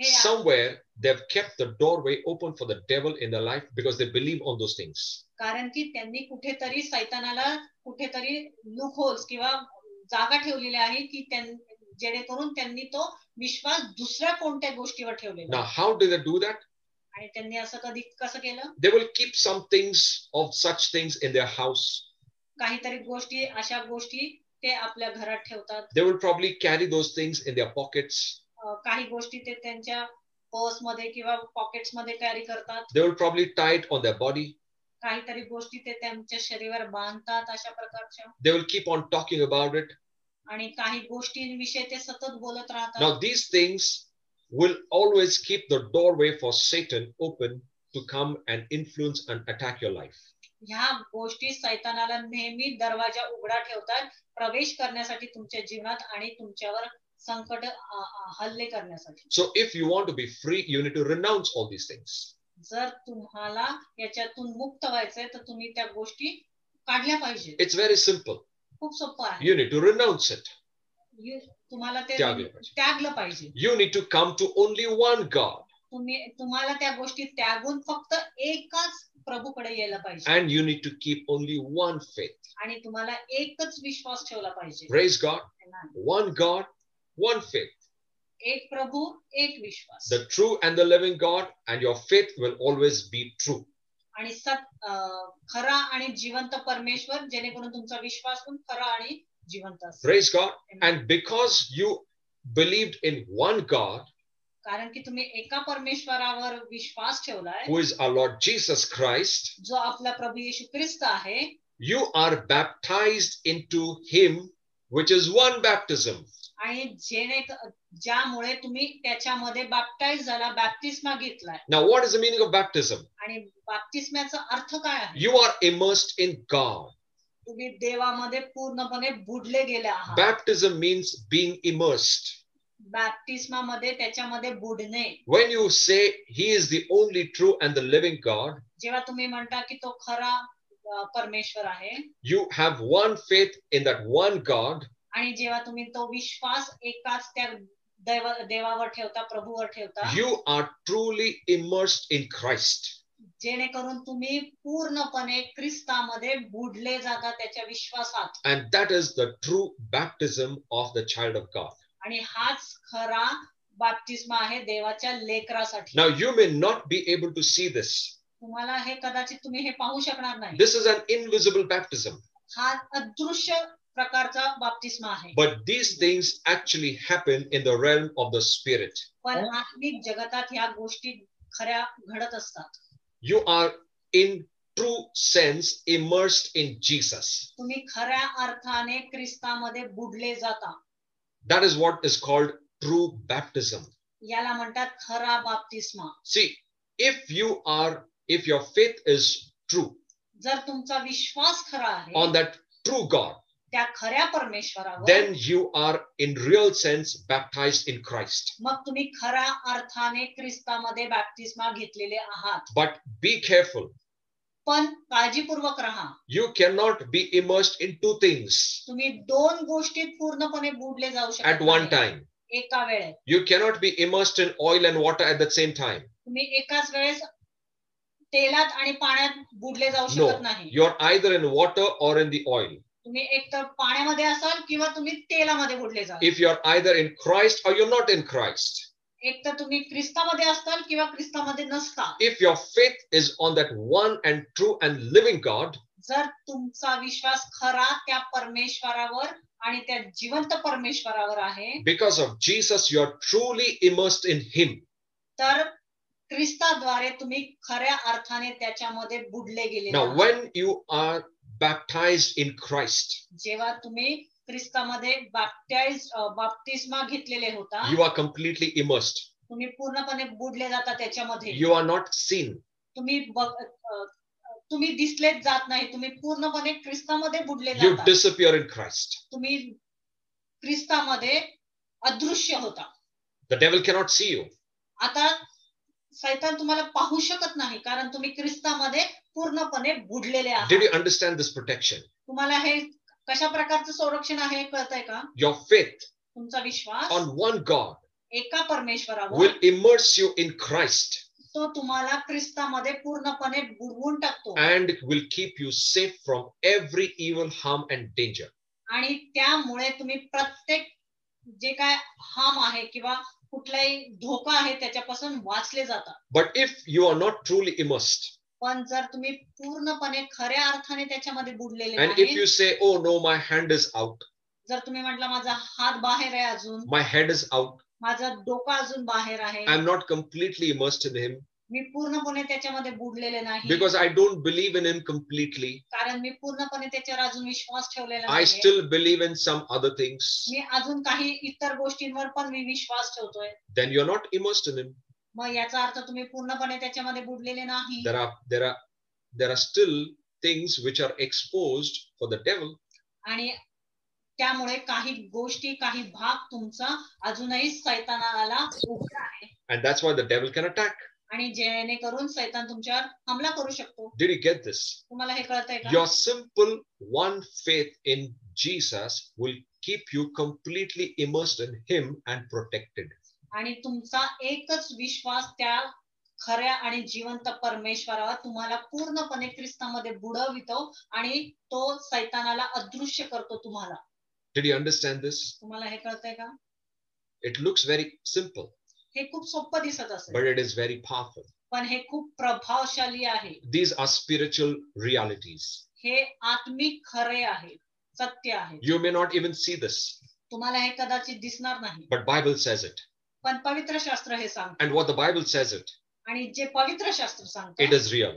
हे somewhere they've kept the doorway open for the devil in their life because they believe on those things. कारण की त्यांनी कुठेतरी सैतानाला कुठेतरी लूप होल्स किंवा जागा ठेवलेली आहे की जेणेकरून त्यांनी तो विश्वास दुसऱ्या कोणत्या गोष्टीवर ठेवलेला Now, आहे. how do they do that? आणि त्यांनी असं कसं केलं. They will keep some things of such things in their house. काहीतरी गोष्टी अशा गोष्टी ते आपल्या घरात ठेवतात. They will probably carry those things in their pockets. काही गोष्टी ते त्यांच्या पर्स मध्ये किंवा पॉकेट्स मध्ये कॅरी करतात. They will probably tie it on their body. काहीतरी गोष्टी ते त्यांच्या शरीरावर बांधतात अशा प्रकारच्या. They will keep on talking about it. आणि काही गोष्टींविषयी ते सतत बोलत राहतात. Now, these things will always keep the doorway for Satan open to come and influence and attack your life. ह्या गोष्टी सैतानाला नेहमी दरवाजा उघडा ठेवतात प्रवेश करण्यासाठी तुमच्या जीवनात आणि तुमच्यावर संकट हल्ले करण्यासाठी. So if you want to be free, you need to renounce all these things. जर तुम्हाला याच्यातून मुक्त व्हायचंय तर तुम्ही त्या गोष्टी काढल्या पाहिजे. It's very simple. खूप सोपं आहे. You need to renounce it. तुम्हाला ते त्यागलं पाहिजे. त्यागलं पाहिजे. You need to come to only one God. तुम्हाला त्या गोष्टी त्यागून फक्त एकाच प्रभूकडे यायला पाहिजे. And you need to keep only one faith. आणि तुम्हाला एकच विश्वास ठेवला पाहिजे. Praise God. One God, one faith. एक प्रभू एक विश्वास. The true and the living God, and your faith will always be true. आणि खरा आणि जिवंत परमेश्वर जेणेकरून तुमचा विश्वास पण खरा आणि जिवंत असेल. Praise God. And because you believed in one God, कारण की तुम्ही एका परमेश्वरावर विश्वास ठेवलाय who is our Lord Jesus Christ, जो आपला प्रभू येशू ख्रिस्त आहे, you are baptized into him, which is one baptism. आणि ज्यामुळे तुम्ही त्याच्यामध्ये बॅप्टाइज झाला, बॅप्तिस्मा घेतलाय. Now, what is the meaning of baptism? आणि बॅप्तिस्म्याचा अर्थ काय आहे? You are immersed in God. तुम्ही देवामध्ये पूर्णपणे बुडले गेले आहात. Baptism means being immersed. बॅप्तिस्मामध्ये त्याच्यामध्ये बुडणे. When you say he is the only true and the living God, जेव्हा तुम्ही म्हणता की तो खरा परमेश्वर आहे, you have one faith in that one God. आणि जेव्हा तुम्ही तो विश्वास एकाच त्या देवावर ठेवता, प्रभूवर ठेवता, You are truly immersed in Christ. जेणेकरून तुम्ही पूर्णपणे ख्रिस्तामध्ये बुडले जाता त्याच्या विश्वासात. And that is the true baptism of the child of God. आणि हाच खरा बॅप्तिस्मा आहे देवाच्या लेकरासाठी. Now, you may not be able to see this. तुम्हाला हे कदाचित तुम्ही हे पाहू शकणार नाही. This is an invisible baptism. हा अदृश्य प्रकारचा बॅप्तिस्मा आहे. But these things actually happen in the realm of the Spirit. पण आत्मिक जगतात ह्या गोष्टी खऱ्या घडत असतात. You are in true sense immersed in Jesus. तुम्ही खऱ्या अर्थाने ख्रिस्तामध्ये बुडले जाता. That is what is called true baptism. याला म्हणतात खरा बॅप्तिस्मा. See, if your faith is true जर तुमचा विश्वास खरा आहे on that true God, त्या खऱ्या परमेश्वरावर, then you are in real sense baptized in Christ. मग तुम्ही खऱ्या अर्थाने ख्रिस्तामध्ये बॅप्तिस्मा घेतलेले आहात. But be careful. पण काळजीपूर्वक राहा. You cannot be immersed in two things तुम्ही दोन गोष्टीत पूर्णपणे बुडले जाऊ शकत at one नाही time. एका वेळेत. You cannot be immersed in oil and water at the same time. तुम्ही एकाच वेळेस तेलात आणि पाण्यात बुडले जाऊ No, शकत नाही. you're either in water or in the oil. तुम्ही एक तर पाण्यामध्ये असाल किंवा तुम्ही तेलामध्ये बुडले जाल. If you're either in Christ or you're not in Christ. एक तर तुम्ही ख्रिस्तामध्ये असताल किंवा ख्रिस्तामध्ये नसता. If your faith is on that one and true and living God, जर तुमचा विश्वास खरा त्या परमेश्वरावर आणि त्या जिवंत परमेश्वरावर आहे, because of Jesus, you're truly immersed in Him. तर ख्रिस्ताद्वारे तुम्ही खऱ्या अर्थाने त्याच्यामध्ये बुडले गेले. Now, when you are baptized in Christ, जेव्हा तुम्ही ख्रिस्तामध्ये बाप्तिस्मा घेतलेले होता, you are completely immersed. तुम्ही पूर्णपणे बुडले जाता त्याच्यामध्ये. You are not seen. तुम्ही दिसलेच जात नाही. तुम्ही पूर्णपणे ख्रिस्तामध्ये बुडले You जाता. disappear in Christ. तुम्ही ख्रिस्तामध्ये अदृश्य होता. The devil cannot see you. आता सैतान तुम्हाला पाहू शकत नाही कारण तुम्ही ख्रिस्तामध्ये पूर्णपणे बुडलेले आहात. Did you understand this protection? तुम्हाला हे कशा प्रकारचं संरक्षण आहे कळतंय का? Your faith तुमचा विश्वास on one God एका परमेश्वरावर will immerse you in Christ तो तुम्हाला ख्रिस्तामध्ये पूर्णपणे बुडवून टाकतो and will keep you safe from every evil, harm and danger. आणि त्यामुळे तुम्ही प्रत्येक जे काय हार्म आहे किंवा कुठलाही धोका आहे त्याच्यापासून वाचले जातात. But if you are not truly immersed, पण जर तुम्ही पूर्णपणे खऱ्या अर्थाने त्याच्यामध्ये बुडलेले and if नाही, you say, oh no, my hand is out, जर तुम्ही म्हटलं माझा हात बाहेर आहे, अजून my head is out, माझा डोका अजून बाहेर आहे, I'm not completely immersed in Him मी पूर्णपणे त्याच्यामध्ये बुडलेले नाही, because I don't believe in Him completely, कारण मी पूर्णपणे त्याच्यावर अजून विश्वास ठेवलेला I नाही, still believe in some other things, मी अजून काही इतर गोष्टींवर पण मी विश्वास ठेवतोय, then you're not immersed in Him. मग याचा अर्थ तुम्ही पूर्णपणे त्याच्यामध्ये बुडलेले नाही. There are still things which are exposed for the devil. आणि त्यामुळे काही गोष्टी, काही भाग तुमचा अजूनही सैतानाला उघडा आहे, And that's why the devil can attack. आणि जेणेकरून सैतान तुमच्यावर हमला करू शकतो. Did you get this? तुम्हाला हे कळतंय का? Your simple one faith in Jesus will keep you completely immersed in Him and protected. आणि तुमचा एकच विश्वास त्या खऱ्या आणि जिवंत परमेश्वरावर तुम्हाला पूर्णपणे ख्रिस्तामध्ये बुडवितो आणि तो सैतानाला अदृश्य करतो तुम्हाला. Did you understand this? तुम्हाला हे कळतंय का? It looks very simple, हे खूप सोपं दिसत असेल, but it is very powerful. पण हे खूप प्रभावशाली आहे. These are spiritual realities. हे आत्मिक खरे आहे, सत्य आहे. You may not even see this, तुम्हाला हे कदाचित दिसणार नाही, but Bible says it. पण पवित्र शास्त्र हे सांगते, And what the Bible says it, आणि जे पवित्र शास्त्र it सांगते is real.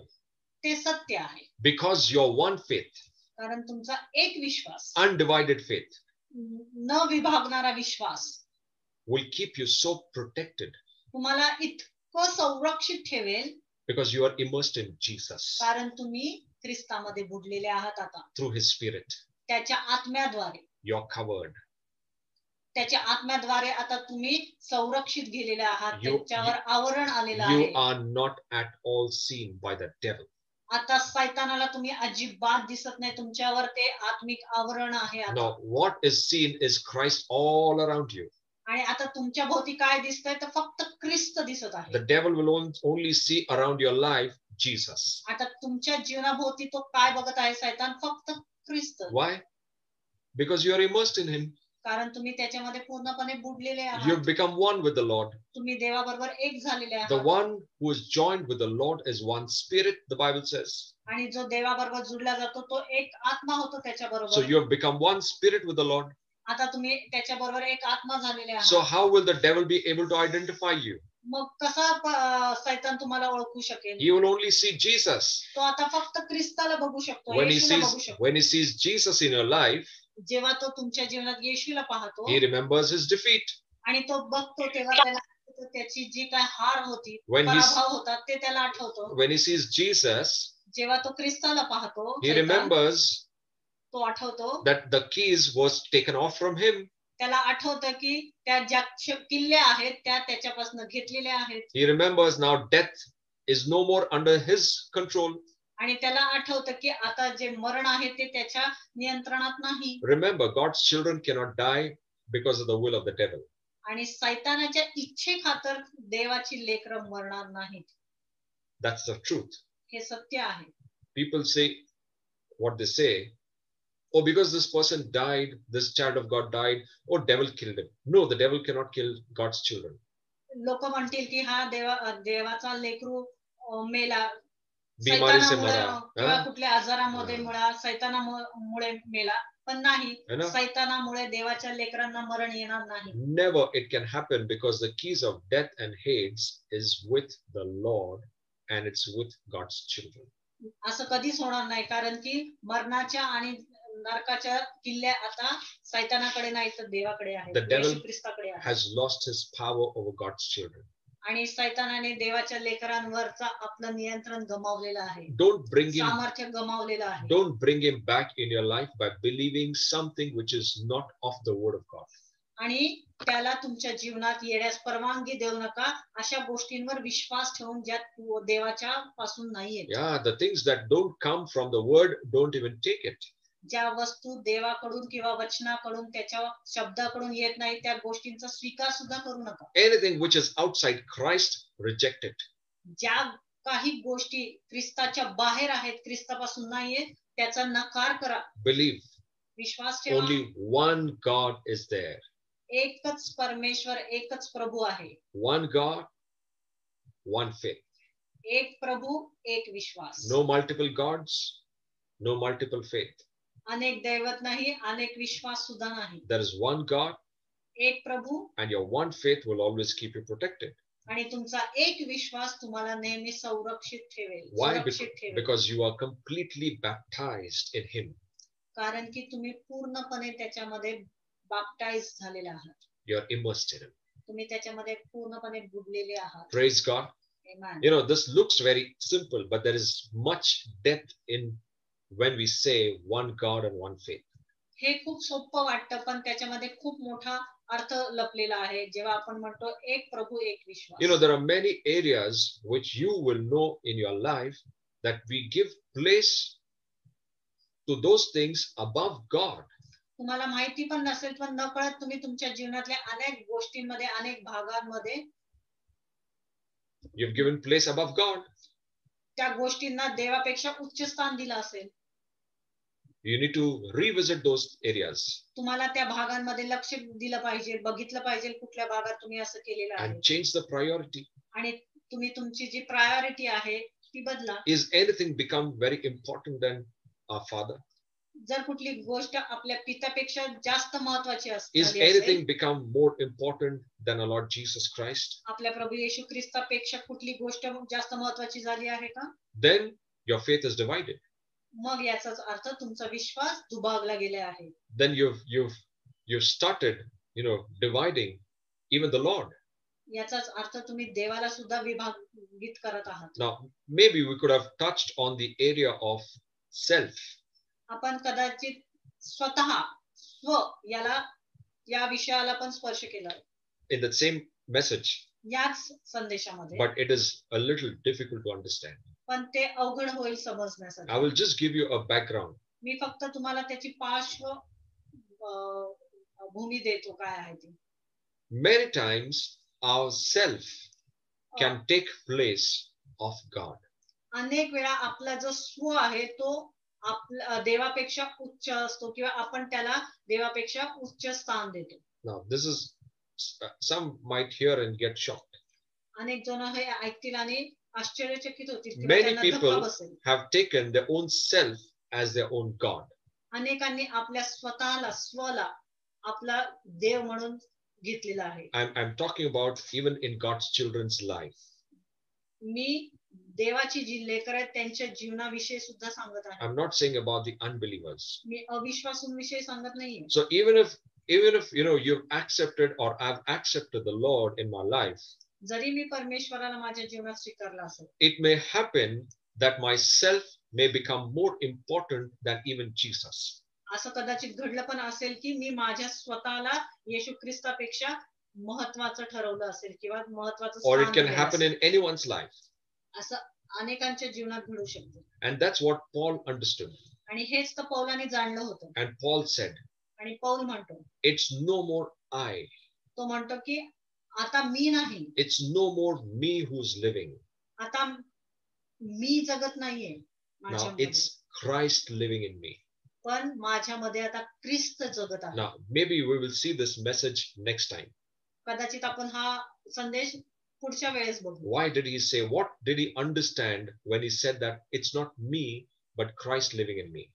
ते सत्य आहे. Because your one faith, कारण तुमचा एक विश्वास, undivided faith, न विभागणारा विश्वास will keep you so protected तुम्हाला इतकं संरक्षित ठेवेल, because you are immersed in Jesus कारण तुम्ही ख्रिस्तामध्ये बुडलेले आहात. आता through His Spirit. त्याच्या आत्म्याद्वारे, You're covered. त्याच्या आत्म्याद्वारे आता तुम्ही संरक्षित गेलेले आहात, You- त्याच्यावर आवरण आलेलं You आहे. are not at all seen by the devil. आता सैतानाला तुम्ही अजिबात दिसत नाही, तुमच्यावर ते आत्मिक आवरण आहे आता. Now, what is seen is Christ all around you. आणि आता तुमच्या भोवती काय दिसतंय तर फक्त ख्रिस्त दिसत आहे. The devil will only see around your life Jesus. आता तुमच्या जीवनाभोवती तो काय बघत आहे सैतान? फक्त ख्रिस्त. Why? Because you are immersed in Him. कारण तुम्ही त्याच्यामध्ये पूर्णपणे बुडलेले You've आहात. become one with the Lord. तुम्ही देवाबरोबर एक झालेले The आहात. one who is joined with the Lord is one spirit, the Bible says. आणि जो देवाबरोबर जुडला जातो तो एक आत्मा होतो So त्याच्याबरोबर. you have become one spirit with the Lord. आता तुम्ही त्याच्याबरोबर एक आत्मा झालेले So आहात. how will the devil be able to identify you? मग कसा सैतान तुम्हाला ओळखू शकेल? He will only see Jesus. तो आता फक्त ख्रिस्ताला बघू शकतो, When he येशूला बघू शकतो. sees Jesus in your life, जेव्हा तो तुमच्या जीवनात येशूला पाहतो he remembers his defeat. आणि तो बघतो तेव्हा त्याला आठवतं त्याची जी काय हार होती, When he's- पराभव होता, ते त्याला आठवतो. When he sees Jesus, जेव्हा तो ख्रिस्ताला पाहतो he सैतान, remembers तो आठवतो, that the keys was taken off from him. त्याला आठवतं की त्या ज्या किल्ल्या आहेत त्या त्याच्यापासून घेतलेल्या आहेत. He remembers now death is no more under his control. आणि त्याला आठवतं की आता जे मरण आहे ते त्याच्या नियंत्रणात नाही. Remember, God's children cannot die because of the will of the devil. आणि सैतानाच्या इच्छे खातर देवाची लेकरं मरणार नाहीत. That's the truth. हे सत्य आहे. People say what they say. Oh, because this person died, this child of God died, oh, devil killed him. No, the devil cannot kill God's children. लोक म्हणतील की हा देवाचा लेकरू मेला बीमारी से सैतानामुळे मरा, किंवा हाँ? कुठल्या आजारामध्ये मुळा सैतानामुळे मेला, पण नाही, है ना? सैतानामुळे देवाच्या लेकरांना मरण येणार नाही. Never it can happen, because the keys of death and Hades is with the Lord, and it's with God's children. असं कधीच होणार नाही, कारण की मरणाच्या आणि नरकाच्या किल्ल्या आता सैतानाकडे नाही तर देवाकडे आहेत, The devil येशू ख्रिस्ताकडे आहेत. has lost his power over God's children. आणि सैतानाने देवाच्या लेकरांवरचा आपलं नियंत्रण गमावलेलं आहे, Don't bring him, सामर्थ्य गमावलेलं आहे. don't bring him back in your life by believing something which is not of the word of God. आणि त्याला तुमच्या जीवनात येण्यास परवानगी देऊ नका, अशा गोष्टींवर विश्वास ठेवून ज्या देवाच्या पासून नाहीये. Yeah, the things that don't come from the word, don't even take it. ज्या वस्तू देवाकडून किंवा वचनाकडून त्याच्या शब्दाकडून येत नाही, त्या गोष्टींचा स्वीकार सुद्धा करू नका. Anything which is outside Christ, reject it. ज्या काही गोष्टी ख्रिस्ताच्या बाहेर आहेत, ख्रिस्तापासून नाहीये, त्याचा नकार करा. Believe विश्वास ठेवा. only one God is there. एकच परमेश्वर, एकच प्रभू आहे. One God, one faith. एक प्रभू, एक विश्वास. No multiple gods, no multiple faith. अनेक दैवत नाही, अनेक विश्वास सुद्धा नाही. There is one God, एक प्रभू and your one faith will always keep you protected. आणि तुमचा एक विश्वास तुम्हाला नेहमी संरक्षित ठेवेल. Why? सुरक्षित ठेवेल. Because you are completely baptized in Him. कारण की तुम्ही पूर्णपणे त्याच्यामध्ये बाप्टाइज झालेले आहात. You are immersed in Him. तुम्ही त्याच्यामध्ये पूर्णपणे बुडलेले आहात. Praise God. Amen. You know, this looks very simple, but there is much depth in when we say one God and one faith. हे खूप सोपं वाटतं, पण त्याच्यामध्ये खूप मोठा अर्थ लपलेला आहे, जेव्हा आपण म्हणतो एक प्रभू, एक विश्वास. You know, there are many areas which you will know in your life that we give place to those things above God. तुम्हाला माहिती पण नसेल, पण नकळत तुम्ही तुमच्या जीवनातल्या अनेक गोष्टींमध्ये, अनेक भागांमध्ये You've given place above God. त्या गोष्टींना देवापेक्षा उच्च स्थान दिलं असेल. You need to revisit those areas तुम्हाला त्या भागांमध्ये लक्ष दिलं पाहिजे, बघितलं पाहिजे कुठल्या भागात तुम्ही असं केलेलं आहे, and change the priority. आणि तुम्ही तुमची जी प्रायोरिटी आहे ती बदला. Is anything become very important than our Father? जर कुठली गोष्ट आपल्या पित्यापेक्षा जास्त महत्वाची Is असते, anything become more important than our Lord Jesus Christ? आपल्या प्रभू येशू ख्रिस्तापेक्षा कुठली गोष्ट जास्त महत्वाची झाली आहे का? Then your faith is divided. मग याचाच अर्थ तुमचा विश्वास दुभागला गेला आहे. Then you've started, dividing even the Lord. याचाच अर्थ तुम्ही देवाला सुद्धा विभाजित करत आहात. Now, maybe we could have touched on the area of self. आपण कदाचित स्वतः स्व या विषयाला पण स्पर्श केला In the same message, याच संदेशामध्ये, but it is a little difficult to understand. पण ते अवघड होईल समजण्यासाठी. I will just give you a background. मी फक्त तुम्हाला त्याची पार्श्व भूमी देतो काय आहे ती. Many times our self can take place of God. अनेक वेळा आपला जो स्व आहे तो आपला देवापेक्षा उच्च असतो, किंवा आपण त्याला देवापेक्षा उच्च स्थान देतो. Now, this is some might hear and get shocked. अनेक जण हे ऐकतील आणि आश्चर्यचकित होतील, किंवा Many त्यांना धक्का people बसेल. have taken their own self as their own God. अनेकांनी आपल्या स्वला आपला देव म्हणून घेतलेला आहे. I'm talking about even in God's children's life. मी देवाची जी लेकरं आहेत त्यांच्या जीवनाविषयी सुद्धा सांगत आहे. I'm not saying about the unbelievers. मी अविश्वासूंविषयी सांगत नाहीये. So even if you've accepted or I've accepted the Lord in my life, जरी मी परमेश्वराला माझ्या जीवनात स्वीकारला असेल, it may happen that my self may become more important than even Jesus. असं कदाचित घडलं पण असेल की मी माझ्या स्वतःला येशू ख्रिस्तापेक्षा महत्वाचं ठरवलं असेल, किंवा महत्वाचं Or it स्थान can दिलं happen असेल. in anyone's life. असं अनेकांच्या जीवनात घडू शकतं. And that's what Paul understood. आणि हेच तर पौलाने जाणलं होतं. And Paul said, आणि पौल म्हणतो, it's no more I. तो म्हणतो की आता मी नाही, It's no more me who's living. आता मी जगत नाहीये Now माझ्यामध्ये, it's Christ living in me. पण माझ्यामध्ये आता ख्रिस्त जगत आहे. Now maybe we will see this message next time. कदाचित आपण हा संदेश पुढच्या वेळेस बघू. Why did he say, what did he understand when he said that it's not me but Christ living in me?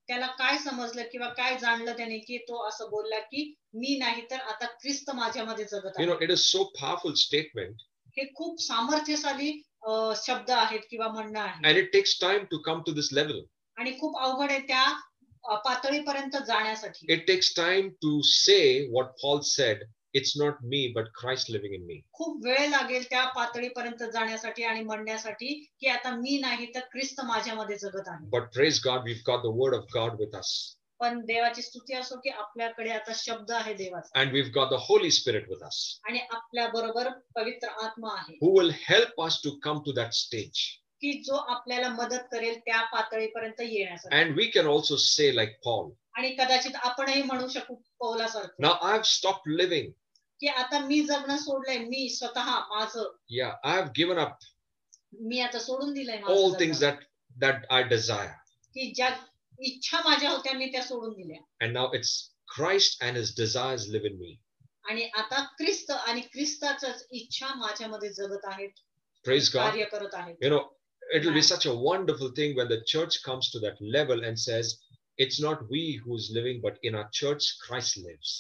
त्याला काय समजलं किंवा काय जाणलं त्याने की तो असं बोलला की मी नाही तर आता ख्रिस्त माझ्यामध्ये जगत You know, आहे. it is so powerful statement, हे खूप सामर्थ्यशाली शब्द आहेत किंवा म्हणणं आहे and it takes time to come to this level. आणि खूप अवघड आहे त्या पातळीपर्यंत जाण्यासाठी. It takes time to say what Paul said, it's not me but Christ living in me. खूप वेळ लागेल त्या पातळीपर्यंत जाण्यासाठी आणि म्हणण्यासाठी की आता मी नाही तर ख्रिस्त माझ्यामध्ये जगत आहे. But praise God, we've got the word of God with us, पण देवाची स्तुती असो की आपल्याकडे आता शब्द आहे देवाचा and we've got the Holy Spirit with us, आणि आपल्या बरोबर पवित्र आत्मा आहे who will help us to come to that stage. की जो आपल्याला मदत करेल त्या पातळीपर्यंत येण्यासाठी. And we can also say like Paul, आणि कदाचित आपणही म्हणू शकू पौलासारखं now I've stopped living. की आता मी जगणं सोडलंय, मी स्वतः माझं Yeah, I've given up मी आता सोडून दिलंय all माझं things जगणं. that I desire. की ज्या इच्छा माझ्या होत्या मी त्या सोडून दिल्या And now it's Christ and his desires live in me. आणि आता ख्रिस्त आणि ख्रिस्ताच्याच इच्छा माझ्यामध्ये जगत आहेत, Praise God. कार्य करत आहेत. You know, it will be Amen. such a wonderful thing when the church comes to that level and says, it's not we who's living, but in our church, Christ lives.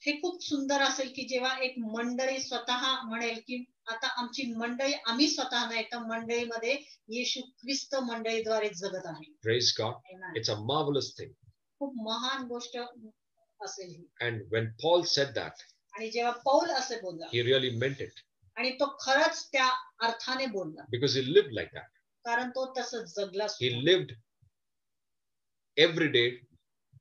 हे खूप सुंदर असेल की जेव्हा एक मंडळी स्वतः म्हणेल की आता आमची मंडळी आम्ही स्वतः नाही तर मंडळीमध्ये येशू ख्रिस्त मंडळीद्वारे जगत आहे. Praise God. Amen. It's a marvelous thing. खूप महान गोष्ट असेल ही. And when Paul said that, आणि जेव्हा पौल असे बोलला he really meant it आणि तो खरंच त्या अर्थाने बोलला because he lived like that. कारण तो तसं जगला He सुद्धा. lived every day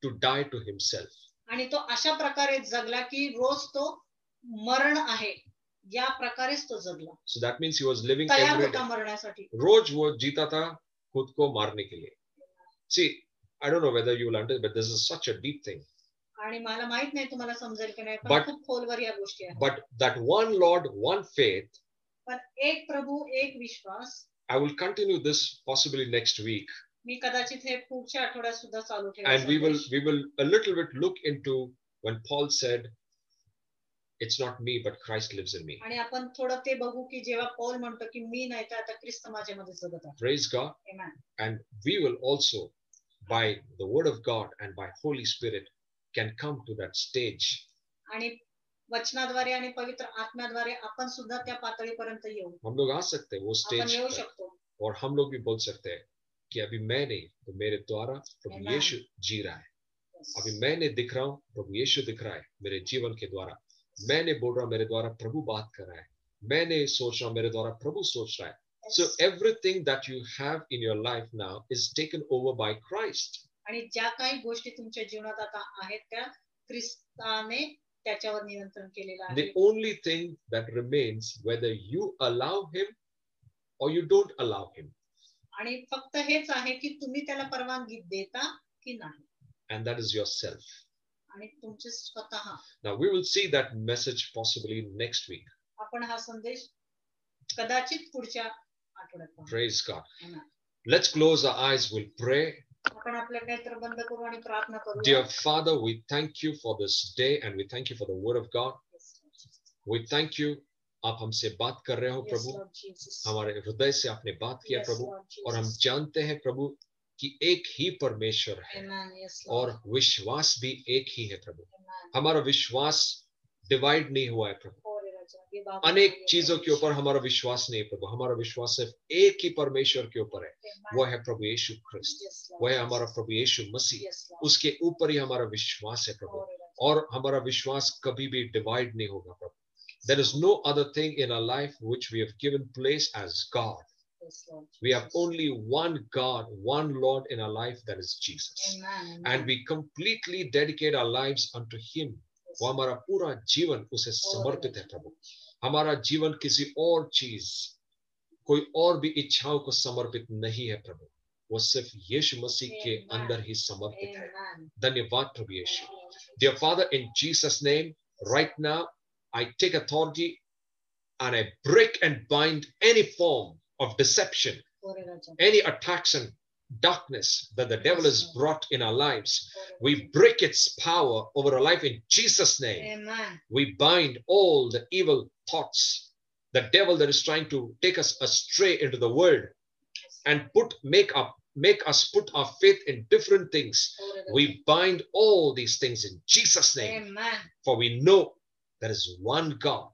to die to himself. आणि तो अशा प्रकारे जगला की रोज तो मरण आहे या प्रकारेच तो जगला. So that means he was living तयार every होता day. मरण्यासाठी. रोज वो जीता था खुद को मारने के लिए. See, I don't know whether you will understand, but this is such a deep thing. आणि मला माहित नाही तुम्हाला समजेल की नाही पण But- खूप खोलवर या गोष्टी आहेत. But that one Lord, one faith, पण एक प्रभू एक विश्वास. I will continue this possibly next week, मी कदाचित हे पुढच्या आठवड्यात सुद्धा चालू and we ठेवेल. will a little bit look into when Paul said, "It's not me, but Christ lives in me." आणि आपण थोडं ते बघू की जेव्हा पौल म्हणतो की मी नाही तर आता ख्रिस्त माझ्यामध्ये जगत आहे. Praise God, Amen. and we will also, by the Word of God and by Holy Spirit, can come to that stage. आणि वचनाद्वारे आणि पवित्र आत्म्याद्वारे आपण सुद्धा त्या पातळीपर्यंत येऊ. हम लोग आ सकते हैं वो आपण स्टेज येऊ पर, शकतो. और हम लोग भी बोल सकते हैं कि अभी मैं नहीं तो मेरे द्वारा प्रभु Amen. यीशु जी रहा है. Yes. अभी मैं नहीं दिख रहा हूँ, प्रभु यीशु दिख रहा है मेरे जीवन के द्वारा. मैं नहीं बोल रहा हूँ, मेरे द्वारा प्रभु बात कर रहा है. मैं नहीं सोच रहा हूँ, मेरे द्वारा प्रभु सोच रहा है. So Yes. everything that you have in your life now is taken over by Christ. आणि ज्या काही गोष्टी तुमच्या जीवनात आता आहेत त्या ख्रिस्ताने त्याच्यावर नियंत्रण केलेलं आहे. The only thing that remains whether you allow him or you don't allow him, आणि फक्त हेच आहे की तुम्ही त्याला परवानगी देता की नाही. and that is yourself. आणि तुमचे स्वतः. Now we will see that message possibly next week. आपण हा संदेश कदाचित पुढच्या आठवड्यात पाहू. Praise God. Amen. Let's close our eyes. We'll pray. आपण आपल्या नेत्र बंद करू आणि प्रार्थना करू. Dear Father, we thank you for this day and we thank you for the word of God. We thank you. आप हमसे बात कर रहे हो प्रभु, हमारे हृदय से आपने बात किया प्रभु, और हम जानते हैं प्रभु कि एक ही परमेश्वर है और विश्वास भी एक ही है प्रभु. हमारा विश्वास डिवाइड नहीं हुआ है प्रभु, अनेक चीजों के ऊपर हमारा विश्वास नहीं है प्रभु. हमारा विश्वास सिर्फ एक ही परमेश्वर के ऊपर है, वो है प्रभु यीशु ख्रिस्त, वो है हमारा प्रभु यीशु मसीह. उसके ऊपर ही हमारा विश्वास है प्रभु, और हमारा विश्वास कभी भी डिवाइड नहीं होगा प्रभु. There is no other thing in our life which we have given place as God. We have only one God, one Lord in our life, that is Jesus. And we completely dedicate our lives unto Him. वो हमारा पूरा जीवन उसे समर्पित है प्रभु. हमारा जीवन किसी और चीज, कोई और भी इच्छाओं को समर्पित नहीं है प्रभु. वो सिर्फ यीशु मसीह के अंदर ही समर्पित है. धन्यवाद प्रभु यीशु. Dear Father, in Jesus' name, right now, I take authority and I break and bind any form of deception Any attacks and darkness that the devil has Yes, brought in our lives, we break its power over our life in Jesus' name. Amen. We bind all the evil thoughts, the devil that is trying to take us astray into the world and make us put our faith in different things. We bind all these things in Jesus' name. Amen. For we know there is one God.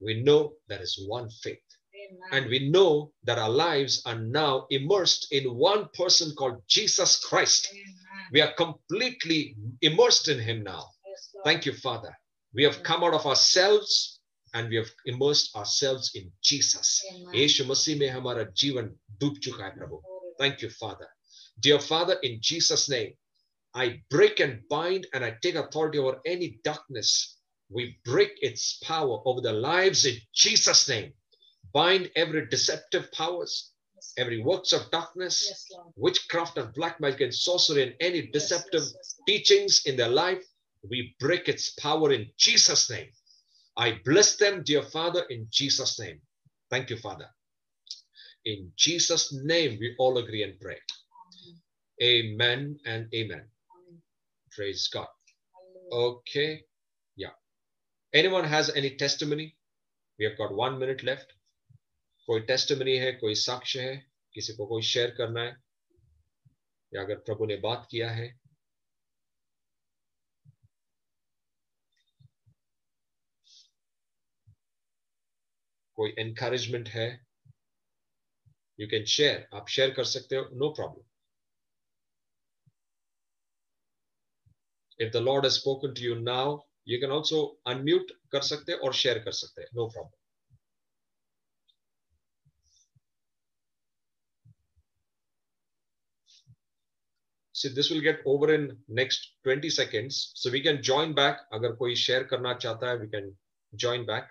We know there is one faith. Amen. And we know that our lives are now immersed in one person called Jesus Christ. Amen. We are completely immersed in him now. Yes, Lord. Thank you, Father. We have come out of ourselves and we have immersed ourselves in Jesus. Amen. यीशु मसीह में हमारा जीवन डूब चुका है प्रभु. Thank you, Father. Dear Father, in Jesus' name, I break and bind and I take authority over any darkness. We break its power over the lives in Jesus' name. Bind every deceptive powers, Yes, every works of darkness, yes, Lord. witchcraft and black magic and sorcery and any Yes, deceptive yes, yes, Lord. teachings in their life. We break its power in Jesus' name. I bless them, dear Father, in Jesus' name. Thank you, Father. In Jesus' name, we all agree and pray. Amen and amen. Amen. Praise God. Hallelujah. Okay. Yeah. Anyone has any testimony? We have got 1 minute left. कोई testimony है, कोई साक्ष्य है, किसी को कोई share करना है, या अगर प्रभु ने बात किया है. कोई encouragement है, you can share. आप शेयर कर सकते हो, no problem. If the Lord has spoken to you now, you can also unmute कर सकते और share कर सकते, no problem. See, this will get over in next 20 seconds, so we can join back. अगर कोई share करना चाहता है, we can join back.